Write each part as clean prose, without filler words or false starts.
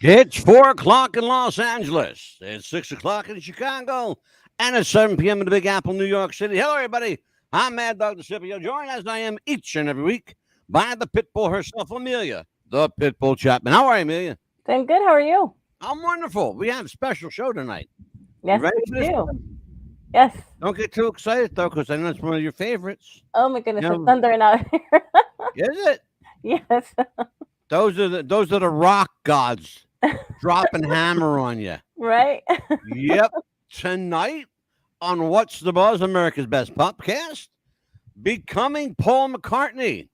It's 4 o'clock in Los Angeles. It's 6 o'clock in Chicago, and it's 7 p.m. in the Big Apple, New York City. Hello, everybody. I'm Mad Dog Scipio, joined as I am each and every week by the Pitbull herself, Amelia, the Pitbull Chapman. How are you, Amelia? Doing good. How are you? I'm wonderful. We have a special show tonight. You Yes, ready we for this? do. Yes. Don't get too excited though, because I know it's one of your favorites. Oh my goodness, You it's know, thundering out here. is it? Yes. Those are the rock gods dropping hammer on you. Right? Yep. Tonight on What's the Buzz, America's Best Popcast, becoming Paul McCartney,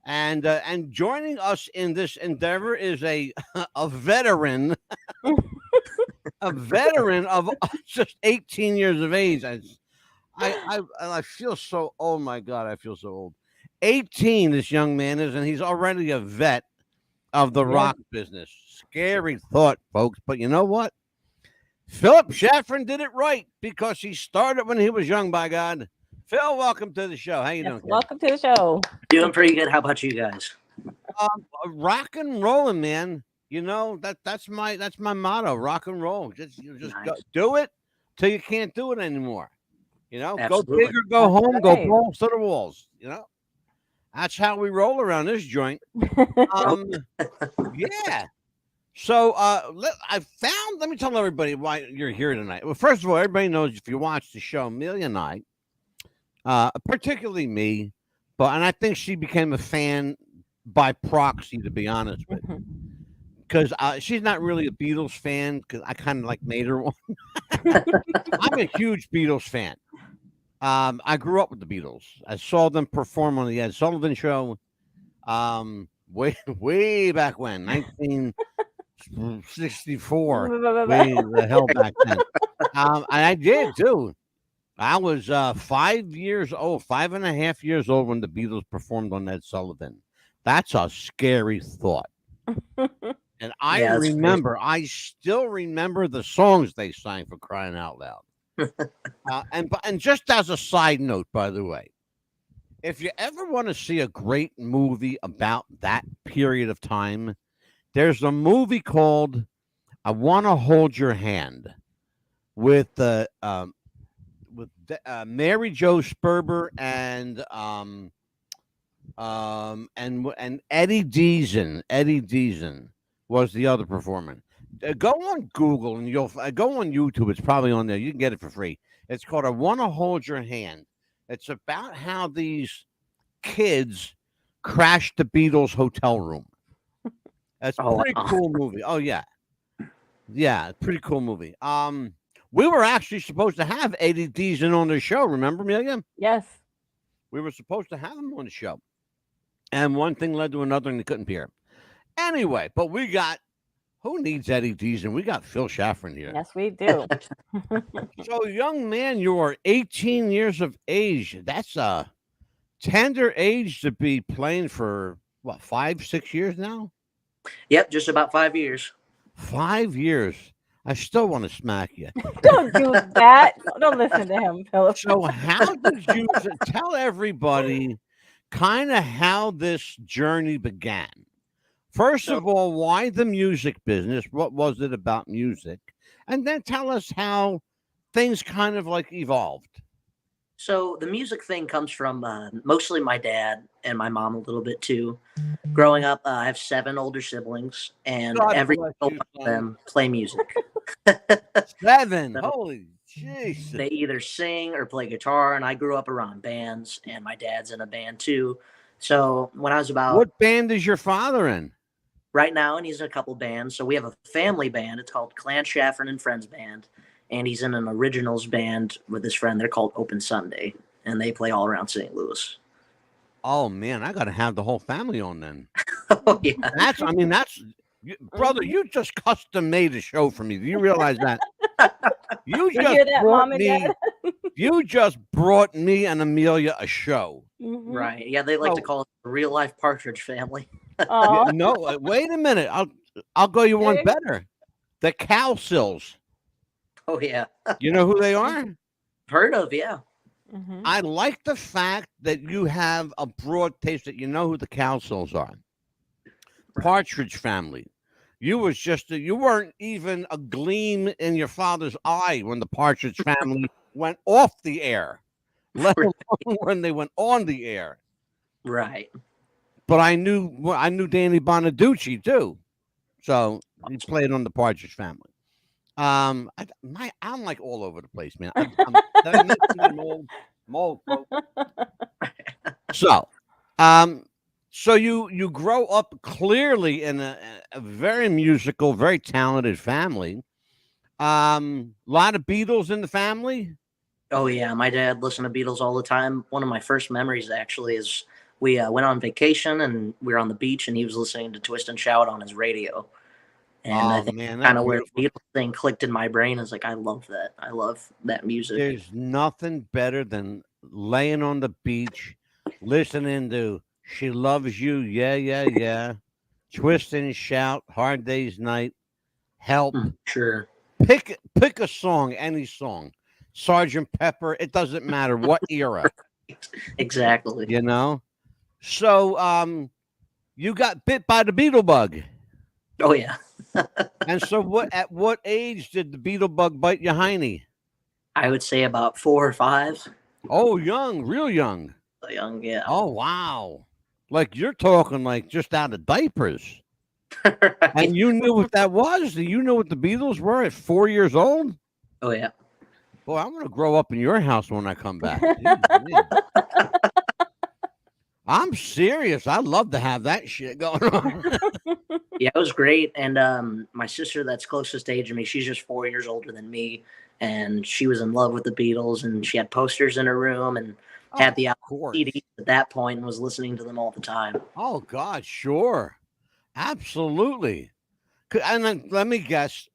and joining us in this endeavor is a a veteran, a veteran of just 18 years of age. I feel so. Oh my God, I feel so old. 18, this young man is, and he's already a vet of the Yes. rock business. Scary thought, folks. But you know what? Philip Schaffron did it right because he started when he was young, by God. Phil, welcome to the show. How you Yes. doing, kid? Welcome to the show. Doing pretty good. How about you guys? Rock and rolling, man. You know that's my motto. Rock and roll. Just go, Nice. do it till you can't do it anymore. You know, go Absolutely. big or go home. Go right. balls to the walls. You know, that's how we roll around this joint. Um, yeah. So let me tell everybody why you're here tonight. Well, first of all, everybody knows if you watch the show, Amelia and I, particularly me, and I think she became a fan by proxy, to be honest with you, because she's not really a Beatles fan, because I kind of like made her one. I'm a huge Beatles fan. I grew up with the Beatles. I saw them perform on the Ed Sullivan Show, way back when, 1964, way the hell back then. And I did too. I was 5 years old, 5.5 years old when the Beatles performed on Ed Sullivan. That's a scary thought. And Yeah, that's crazy. I still remember the songs they sang, for crying out loud. And just as a side note, by the way, if you ever want to see a great movie about that period of time, there's a movie called "I Want to Hold Your Hand" with Mary Jo Sperber and Eddie Deason. Eddie Deason was the other performer. Go on Google and you'll go on YouTube. It's probably on there. You can get it for free. It's called "I Want to Hold Your Hand." It's about how these kids crashed the Beatles hotel room. That's a Oh, pretty wow. cool movie. Oh yeah, pretty cool movie. We were actually supposed to have Eddie Deason on the show. Remember, Amelia? Yes. We were supposed to have him on the show, and one thing led to another, and they couldn't appear. Anyway, but we got who needs Eddie Deason? We got Phil Schaffron here. Yes, we do. So, young man, you are 18 years of age. That's a tender age to be playing for what, 5, 6 years now? Yep, just about 5 years. 5 years. I still want to smack you. Don't do that. Don't listen to him, Philip. So, how did you tell everybody kind of how this journey began? First of all, why the music business? What was it about music? And then tell us how things kind of like evolved. So the music thing comes from mostly my dad and my mom a little bit too. Growing up, I have 7 older siblings, and God every bless single you, one of son. them play music. 7. So Holy Jesus. they either sing or play guitar, and I grew up around bands, and my dad's in a band too. So when I was about What band is your father in? right now, and he's in a couple bands. So we have a family band. It's called Clan Schaffron and Friends Band, and he's in an originals band with his friend. They're called Open Sunday, and they play all around St. Louis. Oh man, I got to have the whole family on then. Oh yeah, Brother, you just custom made a show for me. Do you realize that? You You just hear that, brought Mom and me. Dad? You just brought me and Amelia a show. Mhm. right. Yeah, they like to Oh, call it the real life Partridge Family. Aw. no, wait a minute. I'll go you one Okay. better. The Cowsills. Oh yeah, You know who they are? heard of? Yeah, Mhm. I like the fact that you have a broad taste that you know who the Cowsills are. right. Partridge Family. You was just you weren't even a gleam in your father's eye when the Partridge Family went off the air, let alone when they went on the air. Right. But I knew Danny Bonaducci too, so he played on the Partridge Family. I'm like all over the place, man. Did I mention that mold folk? So, so you grow up clearly in a very musical, very talented family. A lot of Beatles in the family. Oh yeah, my dad listened to Beatles all the time. One of my first memories actually is we went on vacation and we were on the beach and he was listening to Twist and Shout on his radio. And I Oh think man, kind that's of where the beautiful. Beatles thing clicked in my brain. Is like, I love that. I love that music. There's nothing better than laying on the beach, listening to "She Loves You," yeah, yeah, yeah, "Twist and Shout," "Hard Day's Night," "Help." Sure. Pick a song, any song, Sergeant Pepper. It doesn't matter what era, Exactly. you know. So, you got bit by the beetle bug, Oh yeah. and so what? At what age did the beetle bug bite your hiney? I would say about 4 or 5. Oh, young, real young. So young, yeah. Oh, wow. Like you're talking like just out of diapers. Right. And you knew what that was? You knew what the Beatles were at 4 years old? Oh yeah. Boy, I'm going to grow up in your house when I come back. Jeez, man. I'm serious. I'd love to have that shit going on. Yeah, it was great. And my sister that's closest age to me, she's just 4 years older than me. And she was in love with the Beatles and she had posters in her rorom and had the CDs at that point and was listening to them all the time. Oh, God, sure. Absolutely. And then, let me guess.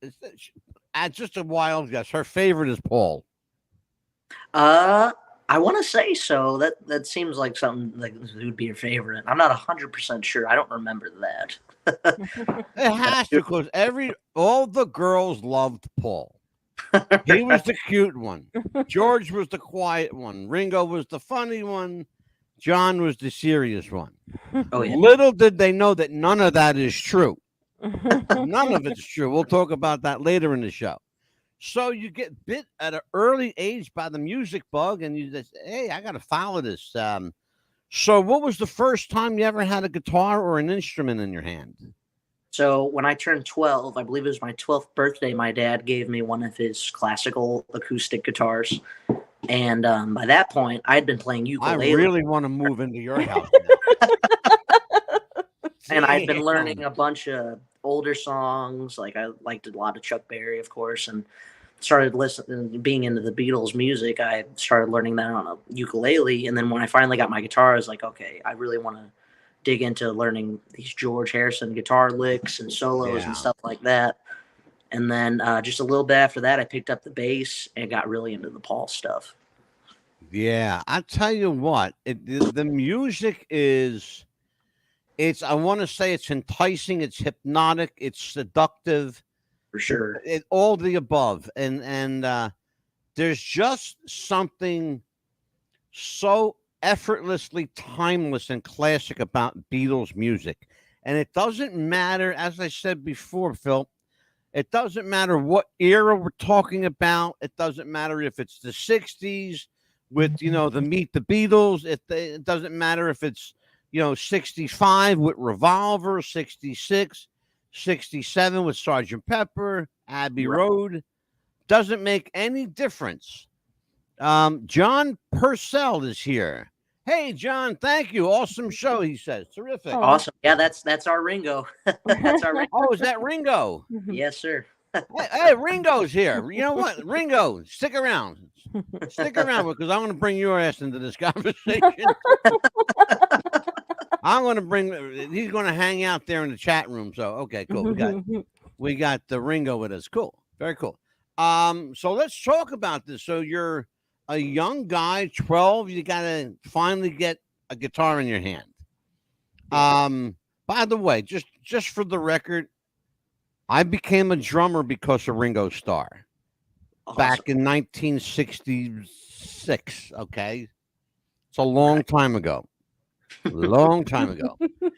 Just a wild guess. Her favorite is Paul. I want to say so. That seems like something like would be your favorite. I'm not 100% sure. I don't remember that. It has to, because all the girls loved Paul. He was the cute one. George was the quiet one. Ringo was the funny one. John was the serious one. Oh yeah. Little did they know that none of that is true. None of it's true. We'll talk about that later in the show. So you get bit at an early age by the music bug, and you just, hey, I got to follow this. So what was the first time you ever had a guitar or an instrument in your hand? So when I turned 12, I believe it was my 12th birthday, my dad gave me one of his classical acoustic guitars. And by that point, I had been playing ukulele. I really want to move into your house now. And I'd been learning a bunch of older songs. Like I liked a lot of Chuck Berry, of course, and started listening, being into the Beatles music. I started learning that on a ukulele. And then when I finally got my guitar, I was like, okay, I really want to dig into learning these George Harrison guitar licks and solos and stuff like that. And then just a little bit after that, I picked up the bass and got really into the Paul stuff. Yeah, I tell you what, the music is, I want to say it's enticing, it's hypnotic, it's seductive. For sure. All the above. And there's just something so effortlessly timeless and classic about Beatles music. And it doesn't matter, as I said before, Phil, it doesn't matter what era we're talking about. It doesn't matter if it's the 60s with, the Meet the Beatles. It doesn't matter if it's, 65 with Revolver, 66, 67 with Sergeant Pepper, Abbey Road. Doesn't make any difference. John Purcell is here. Hey, John, thank you. Awesome show, he says. Terrific. Oh. Awesome. Yeah, that's our Ringo. That's our Ringo. Oh, is that Ringo? Yes, sir. Hey, Ringo's here. You know what? Ringo, stick around. Stick around because I'm going to bring your ass into this conversation. I'm going to he's going to hang out there in the chat room. So, okay, cool. We got the Ringo with us. Cool. Very cool. So let's talk about this. So you're a young guy, 12. You got to finally get a guitar in your hand. By the way, just for the record, I became a drummer because of Ringo Starr back in 1966. Okay. It's a long time ago. long time ago.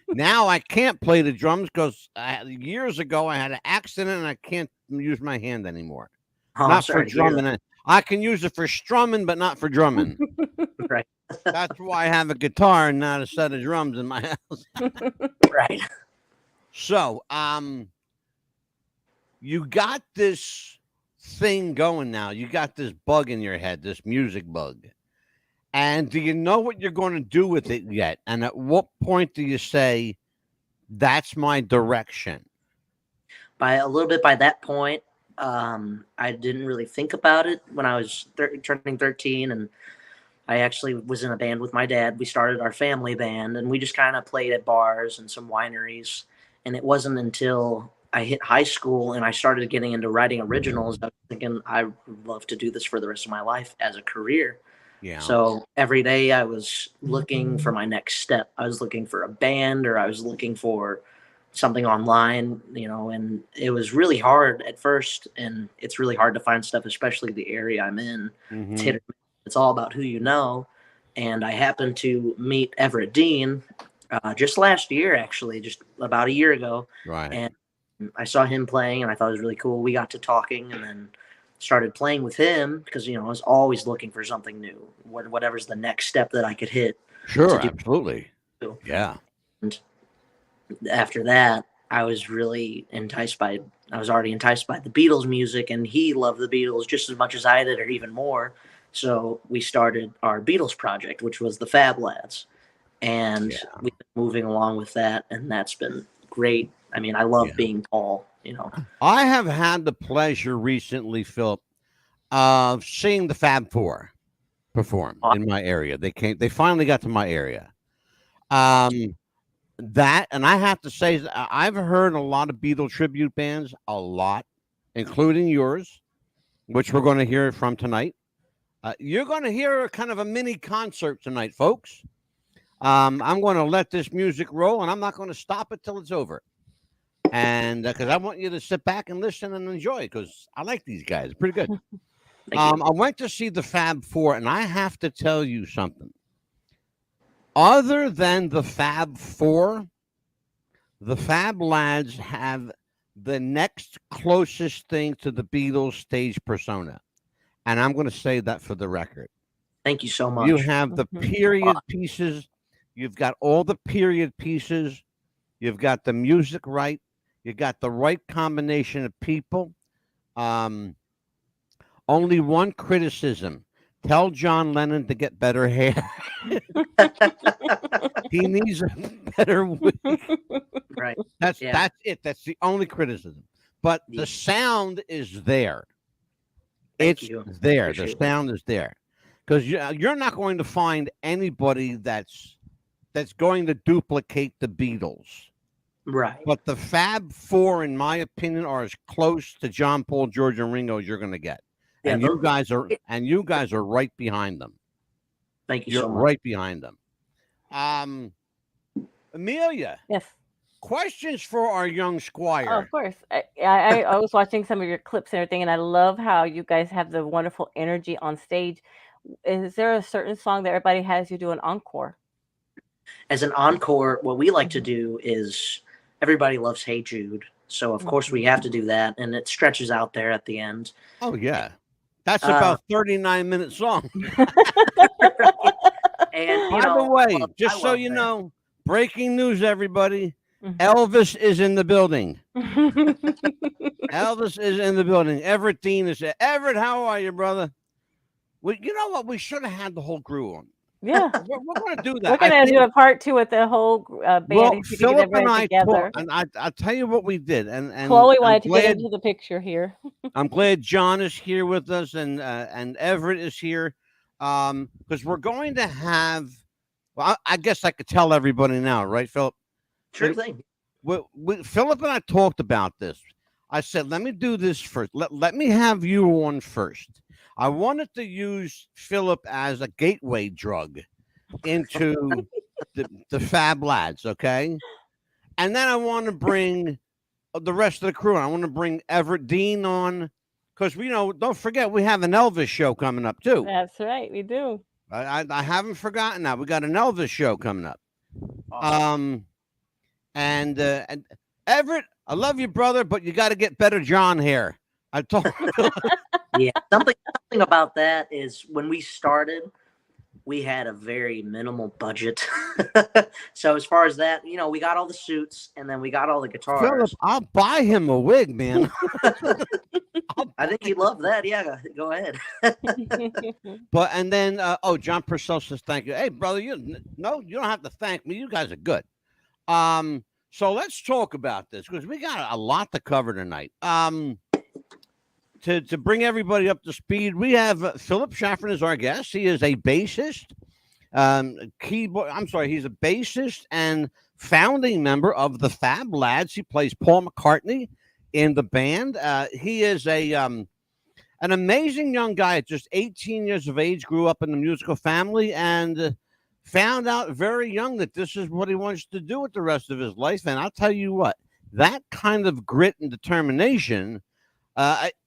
Now I can't play the drums because years ago I had an accident and I can't use my hand anymore. Oh, I'm Not for sorry to hear that. drumming. I can use it for strumming, but not for drumming. Right. That's why I have a guitar and not a set of drums in my house. Right. So, you got this thing going now. You got this bug in your head, this music bug. And do you know what you're going to do with it yet? And at what point do you say, that's my direction? By a little bit by that point, I didn't really think about it when I was turning 13, and I actually was in a band with my dad. We started our family band, and we just kind of played at bars and some wineries. And it wasn't until I hit high school and I started getting into writing originals, I was thinking I would love to do this for the rest of my life as a career. Yeah. So every day I was looking for my next step. I was looking for a band, or I was looking for something online, and it was really hard at first, and it's really hard to find stuff, especially the area I'm in. Mhm. It's hit or miss. It's all about who you know. And I happened to meet Everett Dean just last year, actually, just about a year ago. Right. And I saw him playing, and I thought it was really cool. We got to talking, and then started playing with him because, I was always looking for something new, whatever's the next step that I could hit. Sure, absolutely. Yeah. And after that, I was already enticed by the Beatles music, and he loved the Beatles just as much as I did, or even more. So we started our Beatles project, which was the Fab Lads. And we've been moving along with that, and that's been great. I mean, I love being Paul, I have had the pleasure recently, Philip, of seeing the Fab Four perform in my area. They finally got to my area. That, and I have to say, I've heard a lot of Beatle tribute bands, a lot, including yours, which we're going to hear from tonight. You're going to hear kind of a mini concert tonight, folks. I'm going to let this music roll, and I'm not going to stop it till it's over. And because I want you to sit back and listen and enjoy, because I like these guys. Pretty good. I went to see the Fab Four, and I have to tell you something. Other than the Fab Four, the Fab Lads have the next closest thing to the Beatles stage persona. And I'm going to say that for the record. Thank you so much. You have the period pieces. You've got all the period pieces. You've got the music right. You got the right combination of people. Only one criticism. Tell John Lennon to get better hair. He needs a better wig. Right. That's it. That's the only criticism. But the sound is there. It's there. The sound is there. Because you're not going to find anybody that's going to duplicate the Beatles. Right. But the Fab Four, in my opinion, are as close to John, Paul, George, and Ringo as you're going to get. Yeah, and you guys are right behind them. Thank you You're so much. right behind them. Amelia. Yes. Questions for our young squire. Oh, of course. I was watching some of your clips and everything, and I love how you guys have the wonderful energy on stage. Is there a certain song that everybody has you do an encore? As an encore, what we like to do is everybody loves Hey Jude. So, of course, we have to do that, and it stretches out there at the end. Oh, yeah. That's about 39-minute song. And by the way, just so you know, breaking news, everybody. Elvis is in the building. Elvis is in the building. Everett Dean is there. Everett, how are you, brother? You know what? We should have had the whole crew on. Yeah, we're going to do that. We're going to do a part 2 with the whole band. Well, Philip and I talked, and I'll tell you what we did. And Chloe wanted to get into the picture here. I'm glad John is here with us, and Everett is here, because we're going to have. Well, I guess I could tell everybody now, right, Philip? Sure thing. Philip and I talked about this. I said, let me do this first. Let me have you on first. I wanted to use Philip as a gateway drug into the Fab Lads, okay? And then I want to bring the rest of the crew on. I want to bring Everett Dean on, because don't forget, we have an Elvis show coming up too. That's right, we do. I haven't forgotten that. We got an Elvis show coming up. And Everett, I love you, brother, but you got to get better John hair. I told him. Yeah, something about that is when we started, we had a very minimal budget. So as far as that, we got all the suits and then we got all the guitars. Philip, I'll buy him a wig, man. I think he'd love that. Yeah, go ahead. And then John Purcell says thank you. Hey, brother, you don't have to thank me. You guys are good. So let's talk about this because we got a lot to cover tonight. To bring everybody up to speed, we have Philip Schaffron as our guest. He is a bassist, he's a bassist and founding member of the Fab Lads. He plays Paul McCartney in the band. He is an amazing young guy at just 18 years of age, grew up in the musical family, and found out very young that this is what he wants to do with the rest of his life. And I'll tell you what, that kind of grit and determination,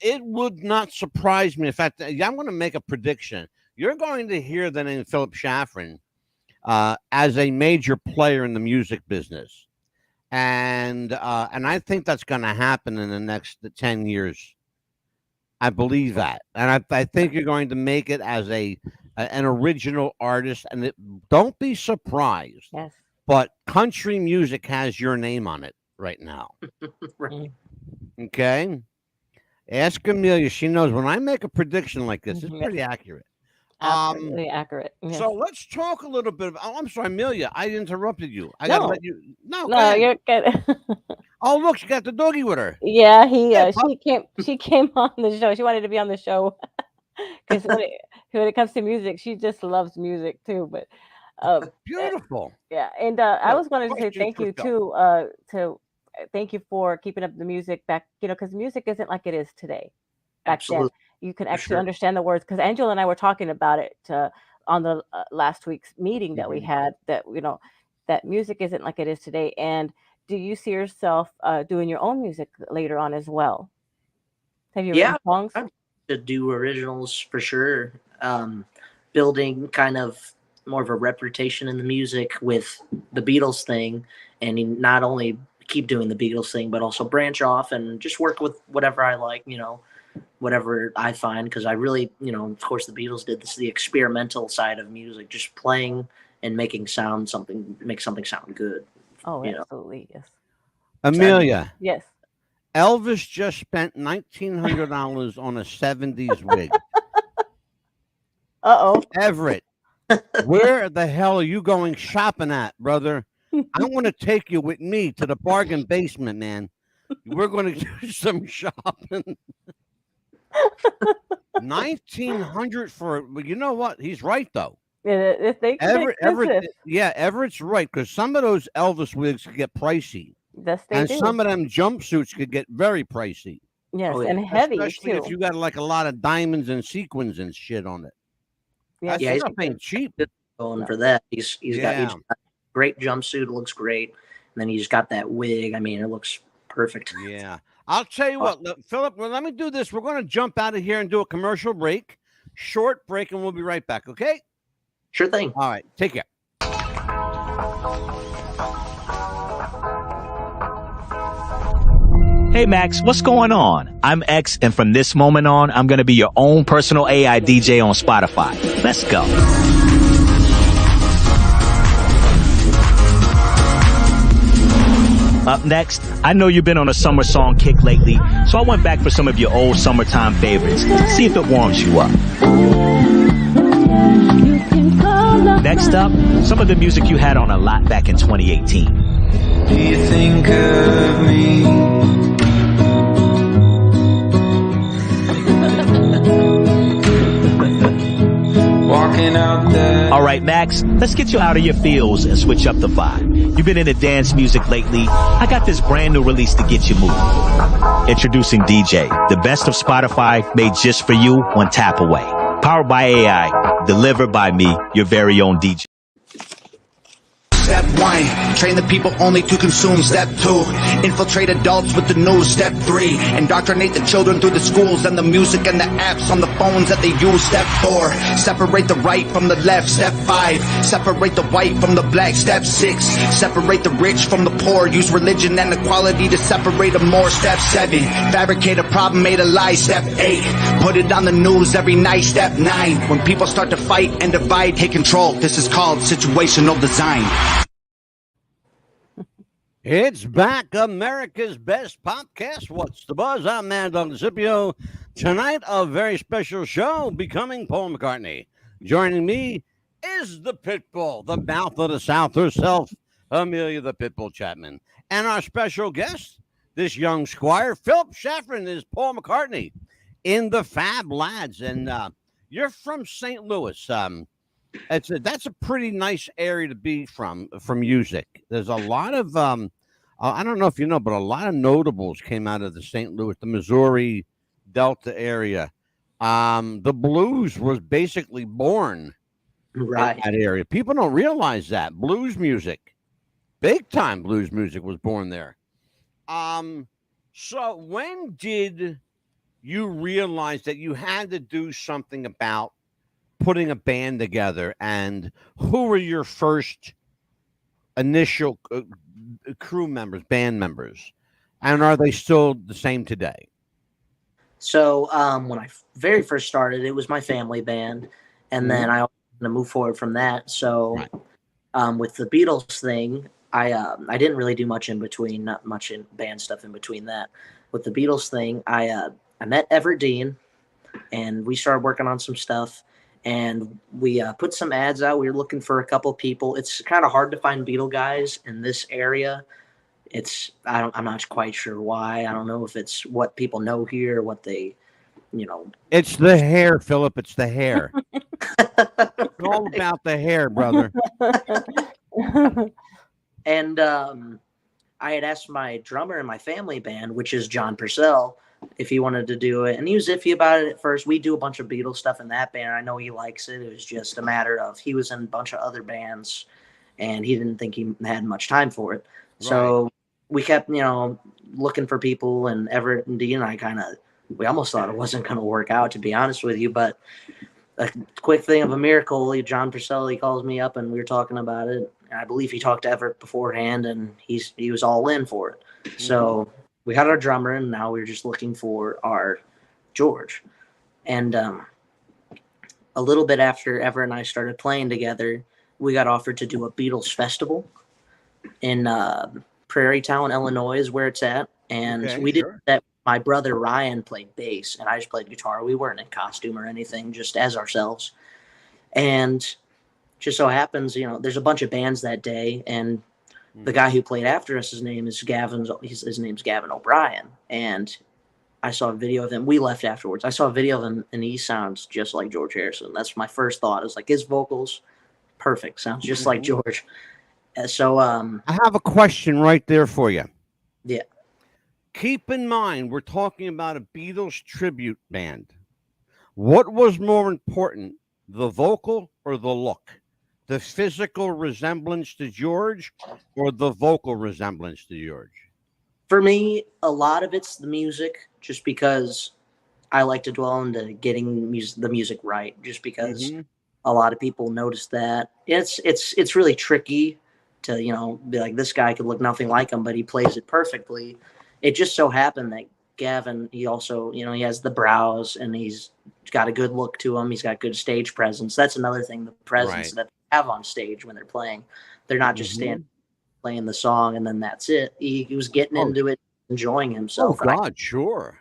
it would not surprise me. In fact, I'm going to make a prediction. You're going to hear the name Philip Schaffron as a major player in the music business. And I think that's going to happen in the next 10 years. I believe that. And I think you're going to make it as an original artist. And don't be surprised. Yes. But country music has your name on it right now. Right. Okay. Ask Amelia. She knows when I make a prediction like this, it's pretty accurate. Absolutely accurate. Yes. So let's talk a little bit about. Oh, I'm sorry, Amelia. I interrupted you. I No. gotta let you. No, You're good. Oh, look, she got the doggy with her. Yeah, Yeah, she came on the show. She wanted to be on the show because when it comes to music, she just loves music too. But Beautiful. yeah, and I was wanting to say question thank for you Phil. to thank you for keeping up the music back, because music isn't like it is today. Back Absolutely. then, you can For actually sure. understand the words, because Angela and I were talking about it on the last week's meeting that we had, that that music isn't like it is today. And do you see yourself doing your own music later on as well? Have you written songs? To do originals for sure. Building kind of more of a reputation in the music with the Beatles thing, and not only keep doing the Beatles thing, but also branch off and just work with whatever I like, whatever I find. Because I really, of course, the Beatles did this, the experimental side of music, just playing and making make something sound good. Oh, absolutely, yes. Amelia. Yes. Elvis just spent $1,900 on a 70s wig. Everett, where the hell are you going shopping at, brother? I want to take you with me to the bargain basement, man. We're going to do some shopping. 1,900 for, well, you know what? He's right though. Everett's right, because some of those Elvis wigs could get pricey. Yes, and some of them jumpsuits could get very pricey. Yes, and heavy, especially too. if you got like a lot of diamonds and sequins and shit on it. Yeah, That stuff ain't cheap. Going for that. He's got a great jumpsuit. It looks great. And then he's got that wig. I mean, it looks perfect. Yeah. I'll tell you what, look, Philip, well, let me do this. We're going to jump out of here and do a commercial break. Short break, and we'll be right back, okay? Sure thing. All right. Take care. Hey Max, what's going on? I'm X, and from this moment on, I'm going to be your own personal AI DJ on Spotify. Let's go. Up next, I know you've been on a summer song kick lately, so I went back for some of your old summertime favorites. See if it warms you up. Next up, some of the music you had on a lot back in 2018. Do you think of me? Walking out there. All right, Max, let's get you out of your feels and switch up the vibe. You've been into dance music lately. I got this brand new release to get you moving. Introducing DJ, the best of Spotify made just for you, one tap away. Powered by AI, delivered by me, your very own DJ. Step 1, train the people only to consume. Step 2, infiltrate adults with the news. Step 3, indoctrinate the children through the schools and the music and the apps on the phones that they use. Step 4, separate the right from the left. Step 5, separate the white from the black. Step 6, separate the rich from the poor. Use religion and equality to separate them more. Step 7, fabricate a problem, made a lie. Step 8, put it on the news every night. Step 9, when people start to fight and divide, take control. This is called situational design. It's back, America's best podcast. What's the buzz? I'm Mad Dog Scipio. Tonight, a very special show, Becoming Paul McCartney. Joining me is the Pitbull, the mouth of the South herself, Amelia the Pitbull Chapman. And our special guest, this young squire, Philip Schaffron, is Paul McCartney in the Fab Lads. And you're from St. Louis. That's a pretty nice area to be from for music. There's a lot of I don't know if you know, but a lot of notables came out of the St. Louis, the Missouri Delta area. The blues was basically born in that area. People don't realize that blues music, big time blues music, was born there. So when did you realize that you had to do something about putting a band together, and who were your first initial crew members, band members, and are they still the same today? So when I very first started, it was my family band, and then I to move forward from that. So with the Beatles thing, I didn't really do much in between, not much in band stuff in between that. With the Beatles thing, I met Everett Dean, and we started working on some stuff. And we put some ads out. We were looking for a couple people. It's kind of hard to find Beatle guys in this area. I'm not quite sure why. I don't know if it's what people know here, or what they, It's the hair, Philip. It's the hair. It's all about the hair, brother. And I had asked my drummer in my family band, which is John Purcell, if he wanted to do it, and he was iffy about it at first. We do a bunch of Beatles stuff in that band. I know he likes it. It was just a matter of he was in a bunch of other bands, and he didn't think he had much time for it. Right. So we kept, looking for people, and Everett and Dean and I we almost thought it wasn't going to work out, to be honest with you. But a quick thing of a miracle, John Purcell, he calls me up, and we were talking about it. And I believe he talked to Everett beforehand, and he was all in for it. Mm-hmm. So we had our drummer, and now we're just looking for our George. And a little bit after Everett and I started playing together, we got offered to do a Beatles festival in Prairie Town, Illinois, is where it's at. And we did that. My brother Ryan played bass, and I just played guitar. We weren't in costume or anything, just as ourselves. And just so happens, there's a bunch of bands that day, and the guy who played after us, his name's Gavin O'Brien. And I saw a video of him. We left afterwards. I saw a video of him, and he sounds just like George Harrison. That's my first thought. It was like, his vocals, perfect. Sounds just like George. So I have a question right there for you. Yeah. Keep in mind, we're talking about a Beatles tribute band. What was more important, the vocal or the look? The physical resemblance to George or the vocal resemblance to George? For me, a lot of it's the music, just because I like to dwell into getting the music right, just because a lot of people notice that. It's really tricky to, be like, this guy could look nothing like him, but he plays it perfectly. It just so happened that Gavin, he also, he has the brows, and he's got a good look to him. He's got good stage presence. That's another thing, the presence that they have on stage when they're playing. They're not just standing playing the song and then that's it. He was getting into it, enjoying himself. Oh God, sure.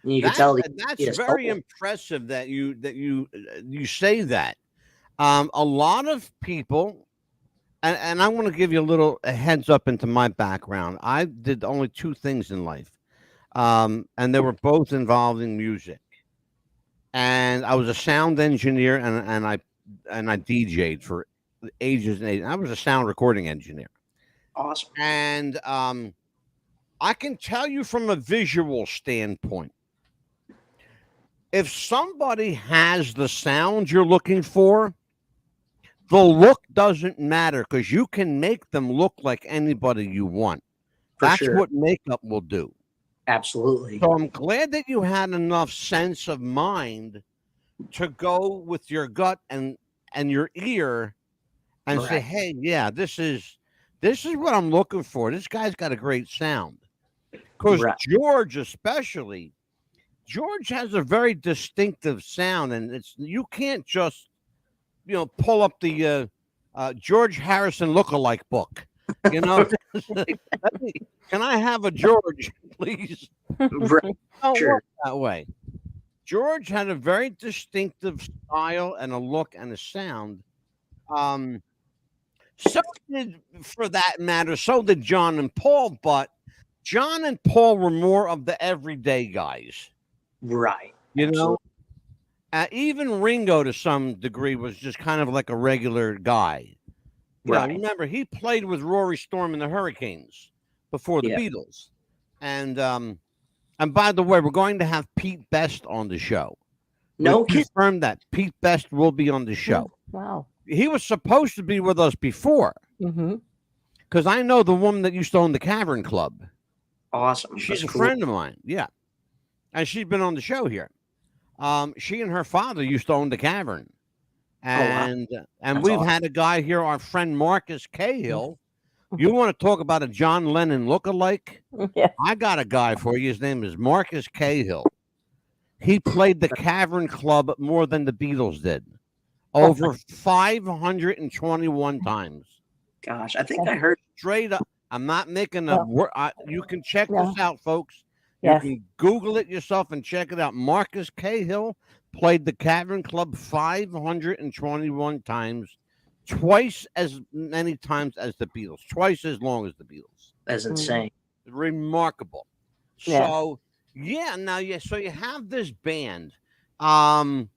You can tell that's very impressive that you say that. A lot of people, and I want to give you a heads up into my background. I did only 2 things in life, and they were both involving music. And I was a sound engineer, and I DJ'd for ages and ages. I was a sound recording engineer. Awesome. And I can tell you from a visual standpoint, if somebody has the sound you're looking for, the look doesn't matter because you can make them look like anybody you want. For That's sure. what makeup will do. Absolutely. So I'm glad that you had enough sense of mind to go with your gut and your ear and say, Right. hey, yeah, this is what I'm looking for. This guy's got a great sound. Because Right. George especially, George has a very distinctive sound, and you can't just pull up the George Harrison Lookalike book. Can I have a George, please? Right. Don't Sure. work that way. George had a very distinctive style and a look and a sound. So did, for that matter, so did John and Paul, but John and Paul were more of the everyday guys. Right. You know, even Ringo to some degree was just kind of like a regular guy. Right. Remember, he played with Rory Storm and the Hurricanes before the Yeah. Beatles. And by the way, we're going to have Pete Best on the show. No We kidding. confirmed that Pete Best will be on the show. Wow. He was supposed to be with us before Mm-hmm. because I know the woman that used to own the Cavern Club. Awesome. She's That's a cool. friend of mine. Yeah. And she's been on the show here. She and her father used to own the Cavern. And That's we've awesome. had a guy here, our friend Marcus Cahill. You want to talk about a John Lennon lookalike? Yes. I got a guy for you. His name is Marcus Cahill. He played the Cavern Club more than the Beatles did. Over 521 times. Gosh, I think I heard. Straight up. I'm not making a word. You can check this out, folks. Yes. You can Google it yourself and check it out. Marcus Cahill played the Cavern Club 521 times, twice as many times as the Beatles, twice as long as the Beatles. That's insane. Remarkable. Yeah. So so you have this band, and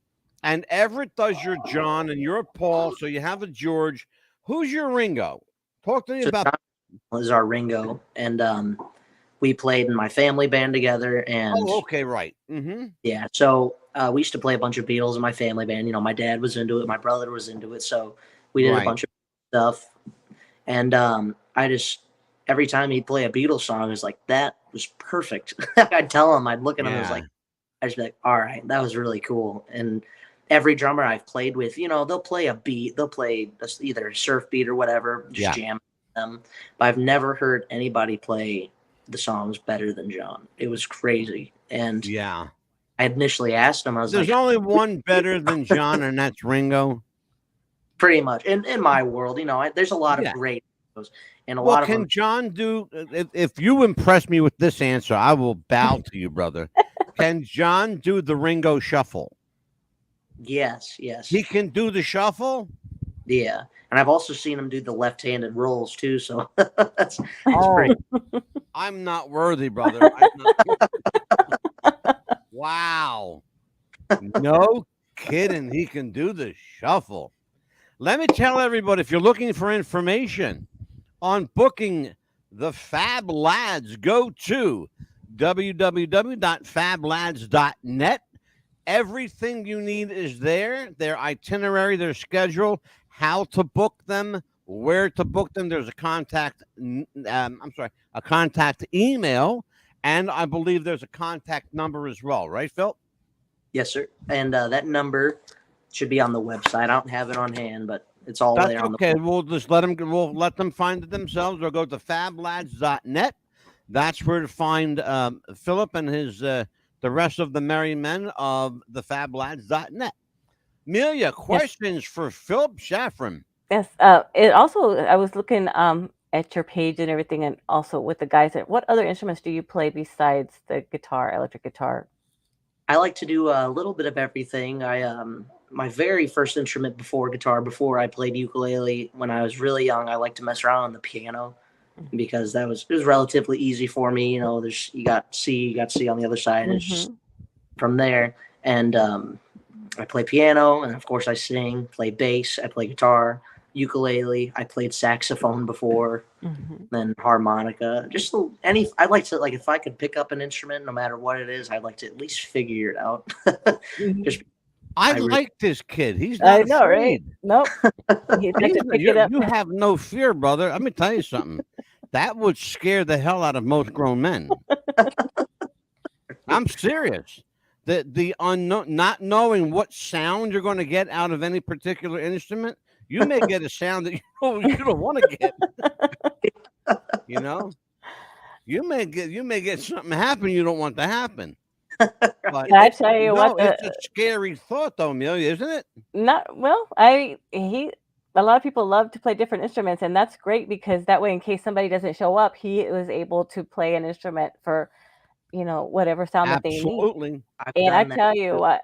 Everett does your John and you're Paul, so you have a George. Who's your Ringo? Talk to me So about. John is our Ringo, and we played in my family band together. And Oh, okay, right. Mm-hmm. yeah, so we used to play a bunch of Beatles in my family band. My dad was into it, my brother was into it, so we did Right. a bunch of stuff. And I just every time he'd play a Beatles song, it was like, that was perfect. I'd tell him, I'd look at him, I was like, I'd just be like, all right, that was really cool. And every drummer I've played with, they'll play a beat, they'll play either a surf beat or whatever, just jam them. But I've never heard anybody play the songs better than John. It was crazy. And yeah, I initially asked him, I was there's like, only one better than John, and that's Ringo. pretty much in my world, there's a lot of great shows, and a lot of can them. John do? If you impress me with this answer, I will bow to you, brother. Can John do the Ringo shuffle? Yes. He can do the shuffle. Yeah, and I've also seen him do the left-handed rolls too. So that's Oh, great. I'm not worthy, brother. Wow. No kidding. He can do the shuffle. Let me tell everybody, if you're looking for information on booking the Fab Lads, go to www.fablads.net. Everything you need is there. Their itinerary, their schedule, how to book them, where to book them. There's a contact, a contact email, and I believe there's a contact number as well, right, Phil? Yes, sir. And that number should be on the website. I don't have it on hand, but it's all That's there on the okay. We'll let them find it themselves, or go to fablads.net. That's where to find Philip and his the rest of the merry men of the fablads.net. Amelia, questions for Philip Schaffron? Yes. It also, I was looking at your page and everything, and also with the guys. What other instruments do you play besides the guitar, electric guitar? I like to do a little bit of everything. My very first instrument before guitar, before I played ukulele when I was really young, I liked to mess around on the piano because it was relatively easy for me. You got C on the other side, and it's just from there. And I play piano, and of course I sing, play bass, I play guitar, ukulele. I played saxophone before, then harmonica. I'd like to, if I could pick up an instrument, no matter what it is, I'd like to at least figure it out. Just I really- like this kid. He's I not know, right? afraid. Nope. He'd like to pick it up. You have no fear, brother. Let me tell you something. That would scare the hell out of most grown men. I'm serious. The unknown, not knowing what sound you're going to get out of any particular instrument, you may get a sound that you don't want to get. You know, you may get something happen you don't want to happen. But I tell you what, it's a scary thought, though, Amelia, isn't it? not well. A lot of people love to play different instruments, and that's great because that way, in case somebody doesn't show up, he was able to play an instrument for whatever sound that they need. Absolutely. And I tell you what,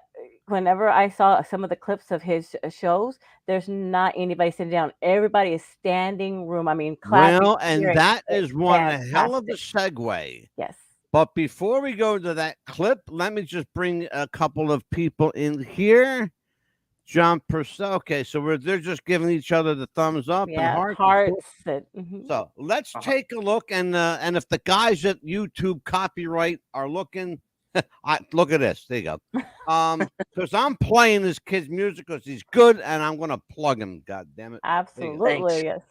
whenever I saw some of the clips of his shows, there's not anybody sitting down. Everybody is standing room. I mean, clapping. Well, and cheering. that It's is one hell of a fantastic. segue. Yes. But before we go to that clip, let me just bring a couple of people in here. John Purcell. Okay, so they're just giving each other the thumbs up and Yeah, hearts. hearts. So let's take a look, and if the guys at YouTube copyright are looking, look at this. There you go. Because I'm playing this kid's music because he's good, and I'm gonna plug him. God damn it! Absolutely, yes.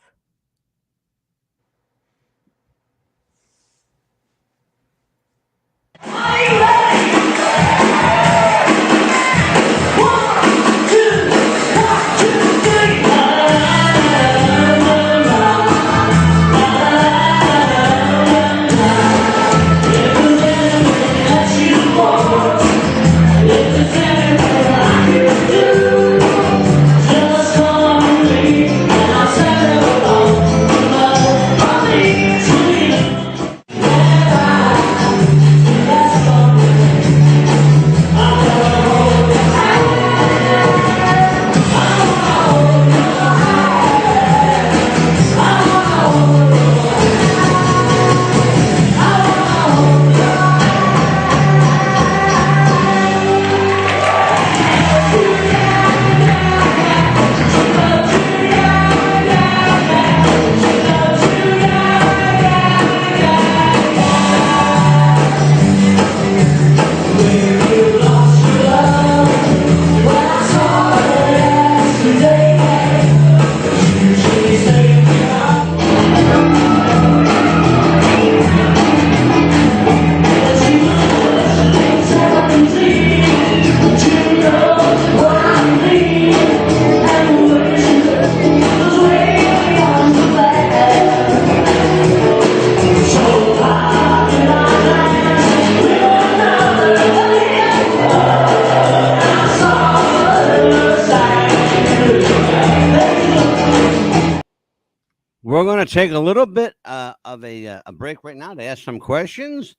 We're going to take a little bit of a break right now to ask some questions,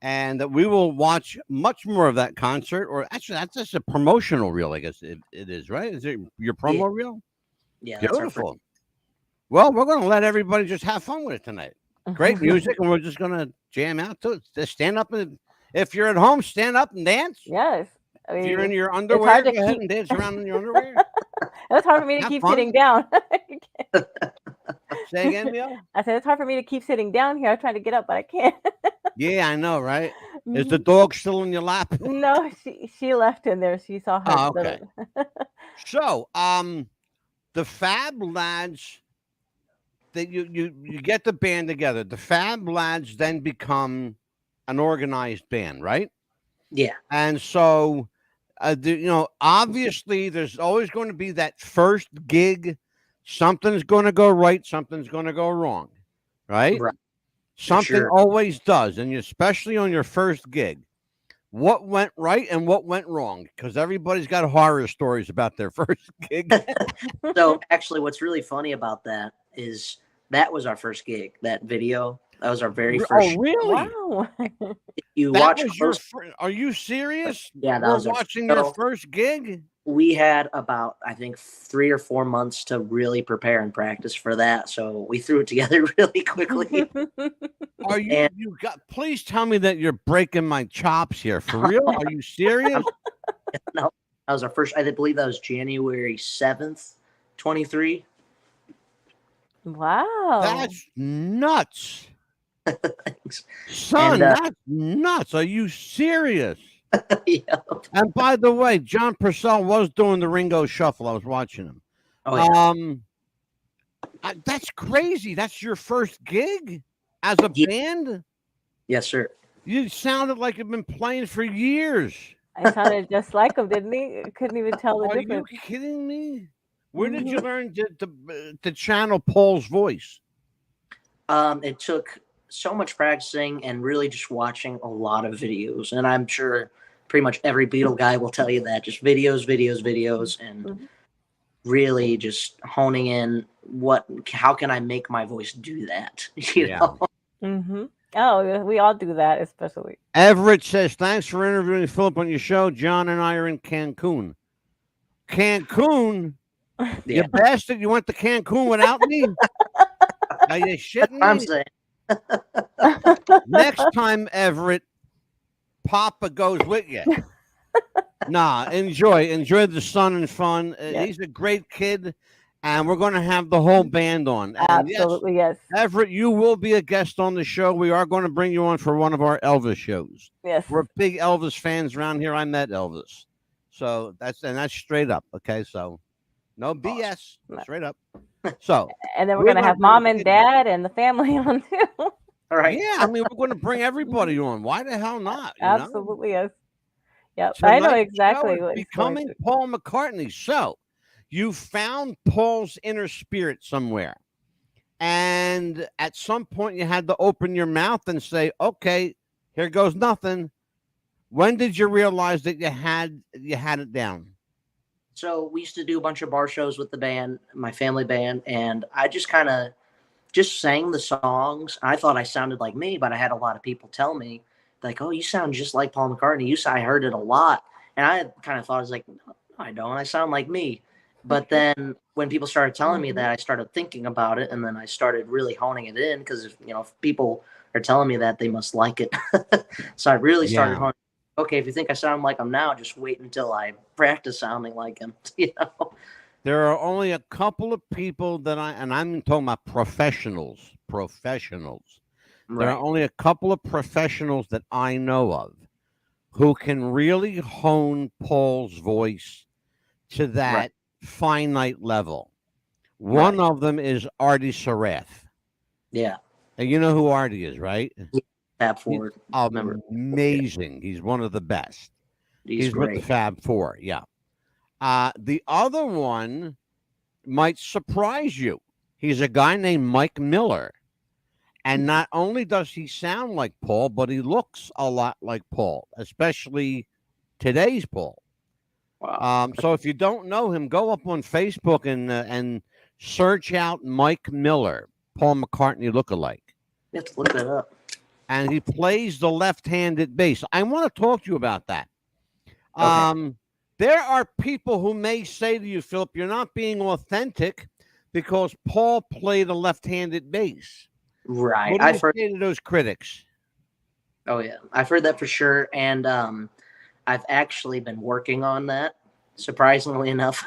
and we will watch much more of that concert. Or actually, that's just a promotional reel, I guess it is, right? Is it your promo reel? Yeah, that's our Beautiful. Well, we're going to let everybody just have fun with it tonight. Great music, and we're just going to jam out to it. Just stand up, and if you're at home, stand up and dance. Yes. I If mean, you're in your hard underwear, to go ahead keep- and dance around in your underwear. it's hard for me to Have keep fun. sitting down. Say again, Leo? I said it's hard for me to keep sitting down here. I'm trying to get up, but I can't. Yeah, I know, right? Is the dog still in your lap? No, she left in there. She saw her. Oh, okay. So, the Fab Lads, that you get the band together. The Fab Lads then become an organized band, right? Yeah. And so, obviously, there's always going to be that first gig. Something's going to go right. Something's going to go wrong, right? Right. Something Sure. always does, and especially on your first gig. What went right and what went wrong? Because everybody's got horror stories about their first gig. So actually, what's really funny about that is that was our first gig. That video, that was our very first. Oh, really? Wow. You That watch was your. close. Are you serious? Yeah, that We're was our- watching your so- first gig. We had about, I think, 3 or 4 months to really prepare and practice for that. So we threw it together really quickly. Are you? And- You got? Please tell me that you're breaking my chops here. For real? Are you serious? No, that was our first. I believe that was January 7th, 23. Wow. That's nuts, Thanks. son. And, That's nuts. Are you serious? Yeah. And by the way, John Purcell was doing the Ringo Shuffle. I was watching him. Oh yeah. That's crazy. That's your first gig as a Yeah. band? Yes, sir. You sounded like you've been playing for years. I sounded just like him, didn't he? Couldn't even tell the Are you difference. kidding me? Where did you Mhm. learn to channel Paul's voice? It took so much practicing and really just watching a lot of videos. And I'm sure pretty much every Beatle guy will tell you that. Just videos, and Mhm. really just honing in how can I make my voice do that? You Yeah. know? Mhm. Oh, yeah, we all do that, especially. Everett says, thanks for interviewing Philip on your show. John and I are in Cancun. Cancun? Yeah. You bastard, you went to Cancun without me? Are you shitting I'm me? saying. Next time, Everett, Papa goes with you. Nah, enjoy the sun and fun. Yes. He's a great kid, and we're going to have the whole band on. And Absolutely, yes. Everett, you will be a guest on the show. We are going to bring you on for one of our Elvis shows. Yes. We're big Elvis fans around here. I met Elvis, so that's straight up. Okay, so no BS, straight up. So, And then we're we're gonna gonna have bring mom the and kid dad and the family on too. All right. yeah, I mean, we're going to bring everybody on. Why the hell not? You know? Absolutely, yes. Yep. I know Tonight's exactly show what is he's going becoming through. Paul McCartney. So, you found Paul's inner spirit somewhere, and at some point, you had to open your mouth and say, "Okay, here goes nothing." When did you realize that you had it down? So we used to do a bunch of bar shows with the band, my family band, and I just kind of just sang the songs. I thought I sounded like me, but I had a lot of people tell me like, "Oh, you sound just like Paul McCartney." I heard it a lot, and I kind of thought I was like, "No, I don't. I sound like me." But then when people started telling me that, I started thinking about it, and then I started really honing it in because if people are telling me that, they must like it. So I really started Yeah. honing. Okay, if you think I sound like him now, just wait until I practice sounding like him. There are only a couple of people that I'm talking about professionals. There are Right. only a couple of professionals that I know of who can really hone Paul's voice to that finite level. One of them is Artie Sarath. Yeah. And you know who Artie is, right? Fab Forward. Remember? Amazing. He's one of the best. He's with the great. Fab Four. Yeah. The other one might surprise you. He's a guy named Mike Miller. And not only does he sound like Paul, but he looks a lot like Paul, especially today's Paul. Wow. So if you don't know him, go up on Facebook and search out Mike Miller, Paul McCartney lookalike. You have to look that up. And he plays the left-handed bass. I want to talk to you about that. Okay. There are people who may say to you, Philip, you're not being authentic because Paul played a left-handed bass. Right. What do you say to those critics? Oh yeah, I've heard that for sure, and I've actually been working on that. Surprisingly enough,